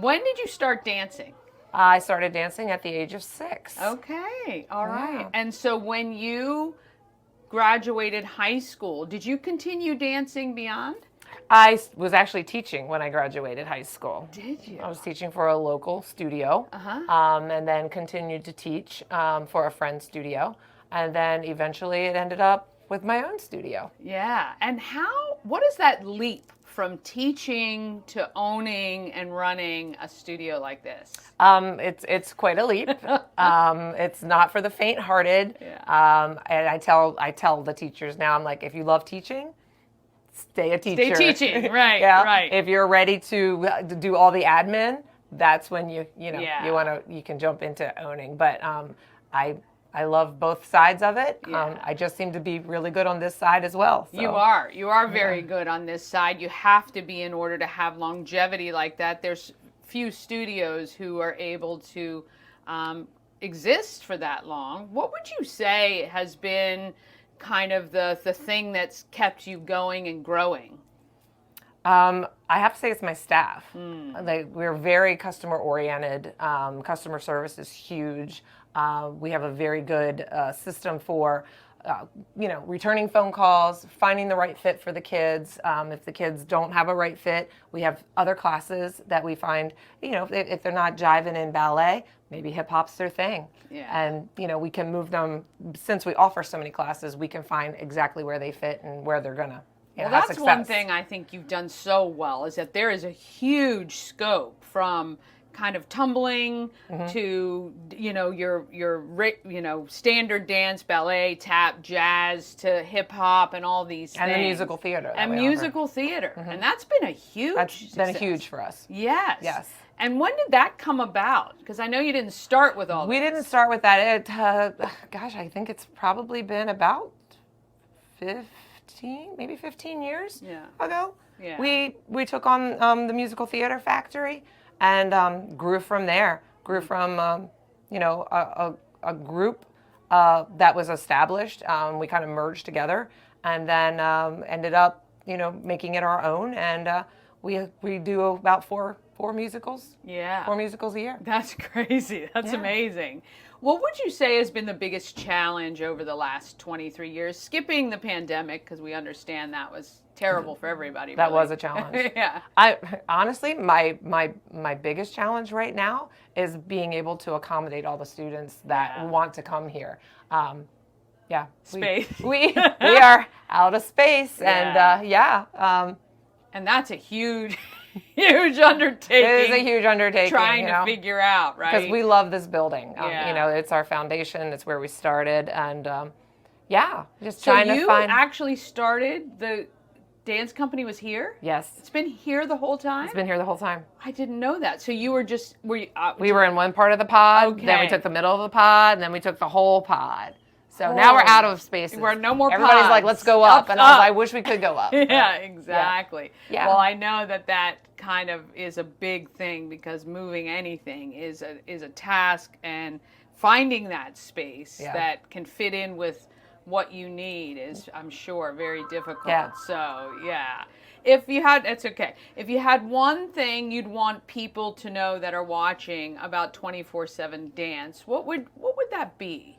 When did you start dancing? I started dancing at the age of 6. Okay, all right. Yeah. And so when you graduated high school, did you continue dancing beyond? I was actually teaching when I graduated high school. Did you? I was teaching for a local studio, and then continued to teach for a friend's studio. And then eventually it ended up with my own studio. Yeah. And what is that leap from teaching to owning and running a studio like this? It's quite a leap. It's not for the faint-hearted. Yeah. And I tell the teachers now, I'm like, if you love teaching, stay a teacher. Stay teaching, right, yeah. right. If you're ready to do all the admin, that's when you can jump into owning. But I love both sides of it. Yeah. I just seem to be really good on this side as well. So. You are very good on this side. You have to be in order to have longevity like that. There's few studios who are able to exist for that long. What would you say has been kind of the thing that's kept you going and growing? I have to say it's my staff. We're very customer oriented. Customer service is huge. We have a very good system for, returning phone calls, finding the right fit for the kids. If the kids don't have a right fit, we have other classes that we find, if they're not jiving in ballet, maybe hip hop's their thing. Yeah. And, we can move them, since we offer so many classes, we can find exactly where they fit and where they're going to. Well, that's one thing I think you've done so well, is that there is a huge scope from kind of tumbling to your standard dance, ballet, tap, jazz, to hip hop and all these things. And the musical theater. And musical theater. And that's been a huge success. Been huge for us. Yes. Yes. And when did that come about? Because I know you didn't start with all We this. didn't start with that. I think it's probably been about 15 years ago. Yeah. We took on the musical theater factory and grew from there. Grew from a group that was established. We kind of merged together, and then ended up making it our own. And we do about four musicals. Yeah. 4 musicals a year. That's crazy. That's amazing. What would you say has been the biggest challenge over the last 23 years? Skipping the pandemic, because we understand that was terrible for everybody. That really. was a challenge. Yeah. Honestly, my biggest challenge right now is being able to accommodate all the students that want to come here. Space. We are out of space, and and that's a huge undertaking. It is a huge undertaking. Trying to figure out, right? Because we love this building. It's our foundation. It's where we started, and Yeah, just So trying to you find. actually started the dance company was here? Yes, It's been here the whole time? it's been here the whole time. I didn't know that. So you were just We were in one part of the pod, then Okay. we took the middle of the pod, and then we took the whole pod. So now we're out of spaces. We're no more Everybody's pods. like, let's go up. And I Up. wish we could go up. Yeah, exactly. Yeah. Well, I know that kind of is a big thing because moving anything is a task, and finding that space that can fit in with what you need is, I'm sure, very difficult. Yeah. So, yeah. It's okay. If you had one thing you'd want people to know that are watching about 24/7 Dance, what would that be?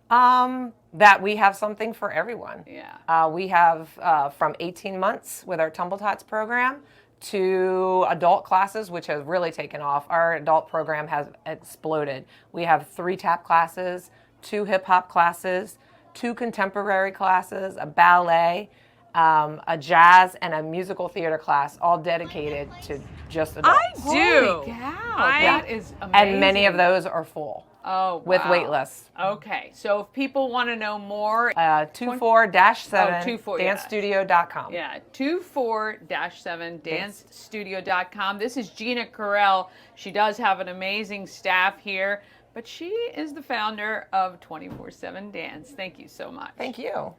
That we have something for everyone. Yeah. We have from 18 months with our Tumble Tots program to adult classes, which has really taken off. Our adult program has exploded. We have 3 tap classes, 2 hip hop classes, 2 contemporary classes, a ballet, a jazz, and a musical theater class, all dedicated to just adults. I do. Holy cow. That is amazing. And many of those are full. Oh, wow. With wait lists. Okay, so if people want to know more, 24-7 24, yeah. dancestudio.com. Yeah, 24-7 dancestudio.com. This is Gina Korrell. She does have an amazing staff here, but she is the founder of 24/7 Dance. Thank you so much. Thank you.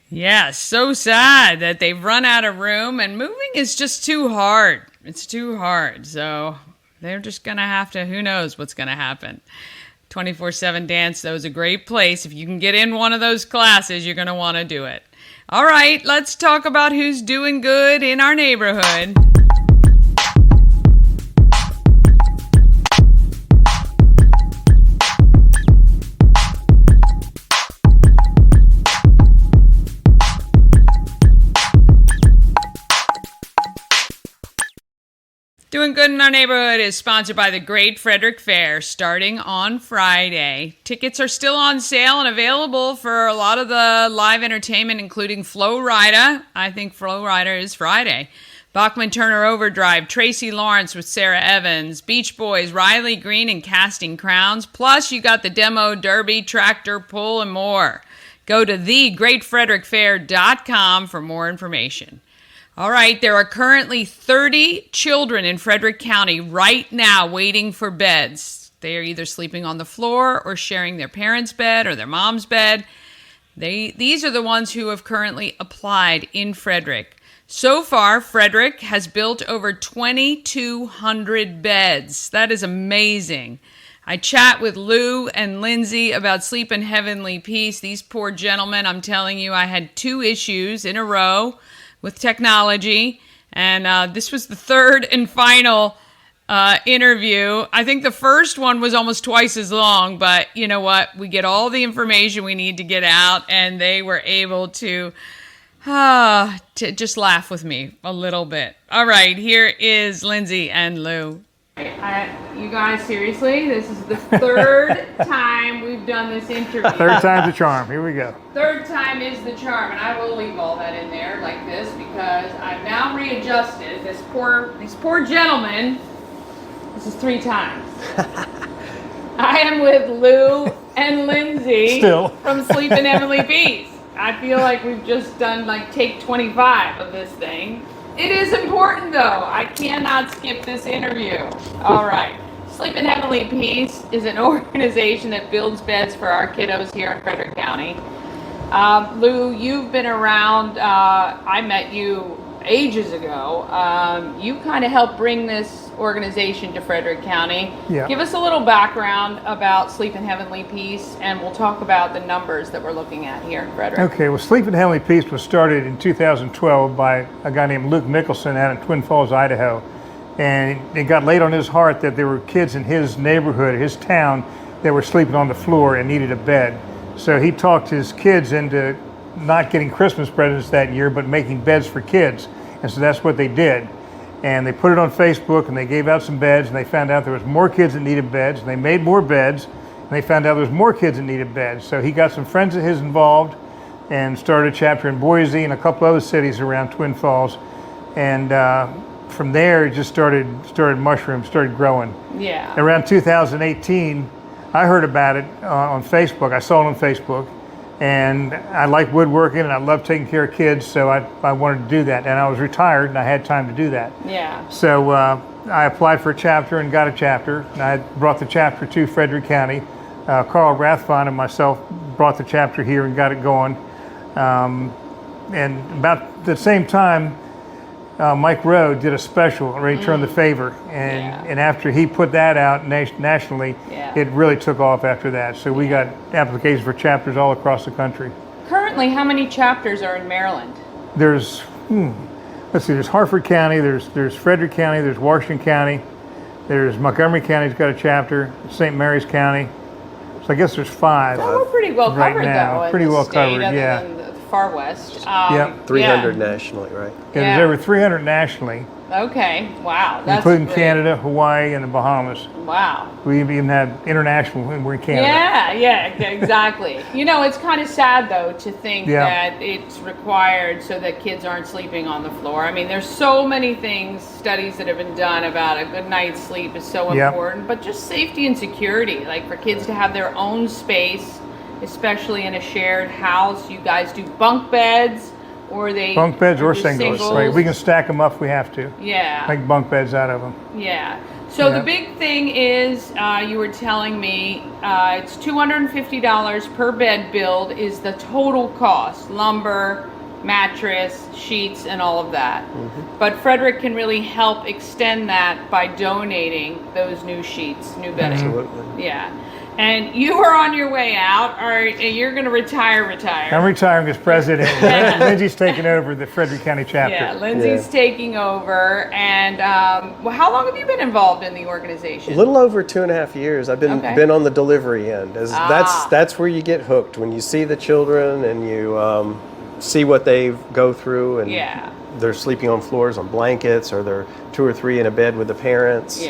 Yeah, so sad that they've run out of room, and moving is just too hard. It's too hard, so they're just going to have to, who knows what's going to happen. 24/7 Dance, though, is a great place. If you can get in one of those classes, you're going to want to do it. All right, let's talk about who's doing good in our neighborhood. Doing Good in Our Neighborhood is sponsored by the Great Frederick Fair, starting on Friday. Tickets are still on sale and available for a lot of the live entertainment, including Flo Rida. I think Flo Rida is Friday. Bachman Turner Overdrive, Tracy Lawrence with Sarah Evans, Beach Boys, Riley Green and Casting Crowns. Plus, you got the demo, derby, tractor pull, and more. Go to thegreatfrederickfair.com for more information. All right, there are currently 30 children in Frederick County right now waiting for beds. They are either sleeping on the floor or sharing their parents' bed or their mom's bed. These are the ones who have currently applied in Frederick. So far, Frederick has built over 2,200 beds. That is amazing. I chat with Lou and Lindsey about Sleep in Heavenly Peace. These poor gentlemen, I'm telling you, I had 2 issues in a row with technology, and this was the third and final interview. I think the first one was almost twice as long, but you know what? We get all the information we need to get out, and they were able to just laugh with me a little bit. All right, here is Lindsey and Lou. You guys, seriously, this is the third time we've done this interview. Third time's the charm. Here we go. Third time is the charm, and I will leave all that in there like this because I've now readjusted these poor gentlemen. This is 3 times. I am with Lou and Lindsey from Sleep in Heavenly Peace. I feel like we've just done like take 25 of this thing. It is important, though. I cannot skip this interview. All right. Sleep in Heavenly Peace is an organization that builds beds for our kiddos here in Frederick County. Lou, you've been around. I met you ages ago. You kind of helped bring this organization to Frederick County. Yeah. Give us a little background about Sleep in Heavenly Peace, and we'll talk about the numbers that we're looking at here in Frederick. Okay, well, Sleep in Heavenly Peace was started in 2012 by a guy named Luke Nicholson out in Twin Falls, Idaho. And it got laid on his heart that there were kids in his neighborhood, his town, that were sleeping on the floor and needed a bed. So he talked his kids into not getting Christmas presents that year, but making beds for kids. And so that's what they did. And they put it on Facebook, and they gave out some beds, and they found out there was more kids that needed beds, and they made more beds, and they found out there was more kids that needed beds. So he got some friends of his involved and started a chapter in Boise and a couple other cities around Twin Falls. And from there, it just started mushrooms, started growing. Yeah. Around 2018, I heard about it on Facebook. I saw it on Facebook, And I like woodworking and I love taking care of kids, so I wanted to do that. And I was retired and I had time to do that. Yeah. So I applied for a chapter and got a chapter. And I brought the chapter to Frederick County. Carl Rathfon and myself brought the chapter here and got it going. And about the same time, Mike Rowe did a special, Return the Favor, and after he put that out nationally, it really took off after that. So we got applications for chapters all across the country. Currently, how many chapters are in Maryland? There's, let's see, there's Harford County, there's Frederick County, there's Washington County, there's Montgomery County's got a chapter, St. Mary's County. So I guess there's 5. So we're pretty well right covered now. though. Pretty in the well state, covered, other yeah. than the far west. 300 nationally, right? Yeah, there's over 300 nationally, Okay. Wow. That's including great. Canada, Hawaii, and the Bahamas. Wow. We even have international when we're in Canada. Yeah, exactly. It's kind of sad though to think Yeah. that it's required so that kids aren't sleeping on the floor. I mean, there's so many things, studies that have been done about a good night's sleep is so Yep. important, but just safety and security, like for kids to have their own space, especially in a shared house. You guys do bunk beds, or they Bunk beds or do singles. Right. We can stack them up if we have to. Yeah. Make bunk beds out of them. Yeah. So Yeah. the big thing is, you were telling me, it's $250 per bed build is the total cost, lumber, mattress, sheets, and all of that. But Frederick can really help extend that by donating those new sheets, new bedding. Absolutely. Yeah. And you are on your way out, or you're going to retire. I'm retiring as president. Lindsey's taking over the Frederick County chapter. Yeah, Lindsey's taking over. And well, how long have you been involved in the organization? A little over 2.5 years. I've been on the delivery end. That's where you get hooked, when you see the children and you see what they go through, and they're sleeping on floors on blankets, or they're 2 or 3 in a bed with the parents.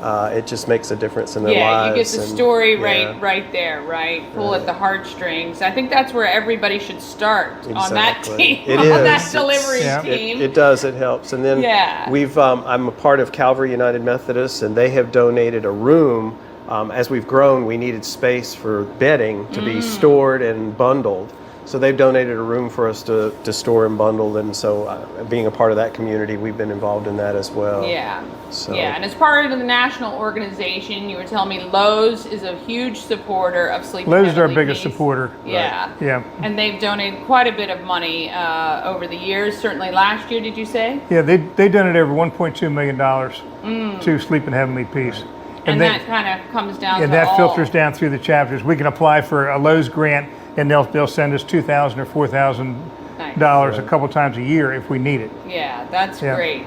It just makes a difference in their lives. You get the story right there, right? Pull at the heartstrings. I think that's where everybody should start on that team, on that delivery team. It does. It helps. And then we've. I'm a part of Calvary United Methodist, and they have donated a room. As we've grown, we needed space for bedding to be stored and bundled. So they've donated a room for us to store and bundle, and so being a part of that community, we've been involved in that as well. And as part of the national organization, you were telling me Lowe's is a huge supporter of Sleep. Lowe's is our biggest supporter. Yeah. Yeah. And they've donated quite a bit of money over the years. Certainly last year, did you say? Yeah, they donated over $1.2 million to Sleep in Heavenly Peace. And that kind of comes down to and that filters down through the chapters. We can apply for a Lowe's grant, and they'll send us $2,000 or $4,000 a couple times a year if we need it. Yeah, that's great.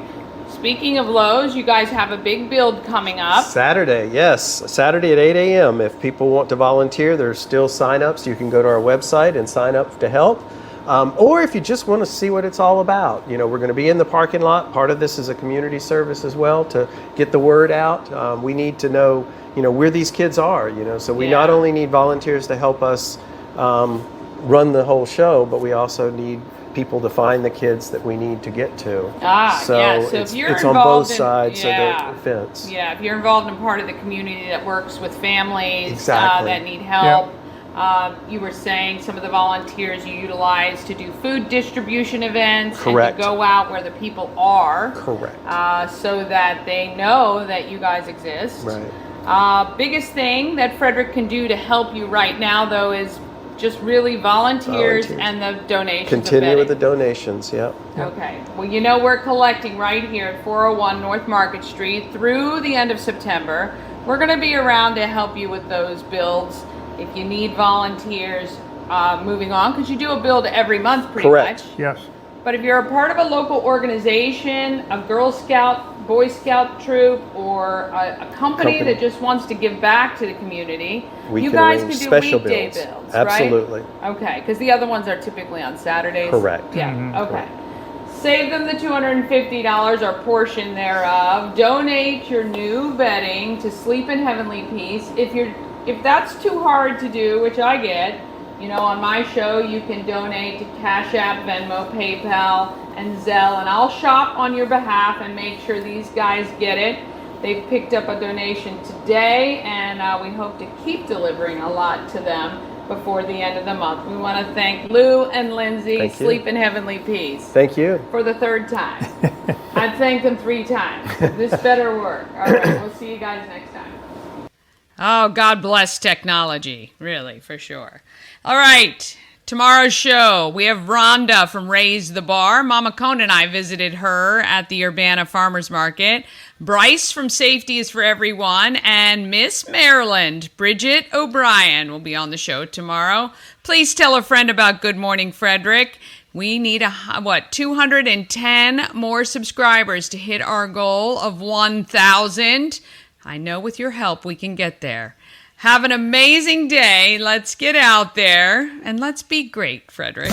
Speaking of Lowe's, you guys have a big build coming up. Saturday, yes. Saturday at 8 a.m. If people want to volunteer, there's still sign-ups. You can go to our website and sign up to help. Or if you just want to see what it's all about, we're going to be in the parking lot. Part of this is a community service as well to get the word out. We need to know, where these kids are, so we not only need volunteers to help us run the whole show, but we also need people to find the kids that we need to get to. So if you're it's on both sides of the fence. Yeah, if you're involved in part of the community that works with families that need Yep. help. You were saying some of the volunteers you utilize to do food distribution events. Correct. And to go out where the people are. Correct. So that they know that you guys exist. Right. Biggest thing that Frederick can do to help you right now, though, is just really volunteers and the donations. Continue with the donations, Okay. Well, we're collecting right here at 401 North Market Street through the end of September. We're going to be around to help you with those builds. If you need volunteers, moving on, because you do a build every month pretty much. Yes. But if you're a part of a local organization, a Girl Scout, Boy Scout troop, or a company that just wants to give back to the community, you guys can do special weekday builds. builds, Absolutely. right? Okay, because the other ones are typically on Saturdays. Correct. Yeah, okay. Save them the $250 or portion thereof. Donate your new bedding to Sleep in Heavenly Peace. If that's too hard to do, which I get, on my show, you can donate to Cash App, Venmo, PayPal, and Zelle, and I'll shop on your behalf and make sure these guys get it. They've picked up a donation today, and we hope to keep delivering a lot to them. before the end of the month. We want to thank Lou and Lindsey. Thank you. Sleep in heavenly peace. Thank you. For the third time. I'd thank them 3 times. This better work. All right, we'll see you guys next time. Oh, God bless technology. Really, for sure. All right. Tomorrow's show, we have Rhonda from Raise the Bar. Mama Cone and I visited her at the Urbana Farmers Market. Bryce from Safety is for Everyone. And Miss Maryland, Bridget O'Brien, will be on the show tomorrow. Please tell a friend about Good Morning Frederick. We need 210 more subscribers to hit our goal of 1,000. I know with your help we can get there. Have an amazing day. Let's get out there and let's be great, Frederick.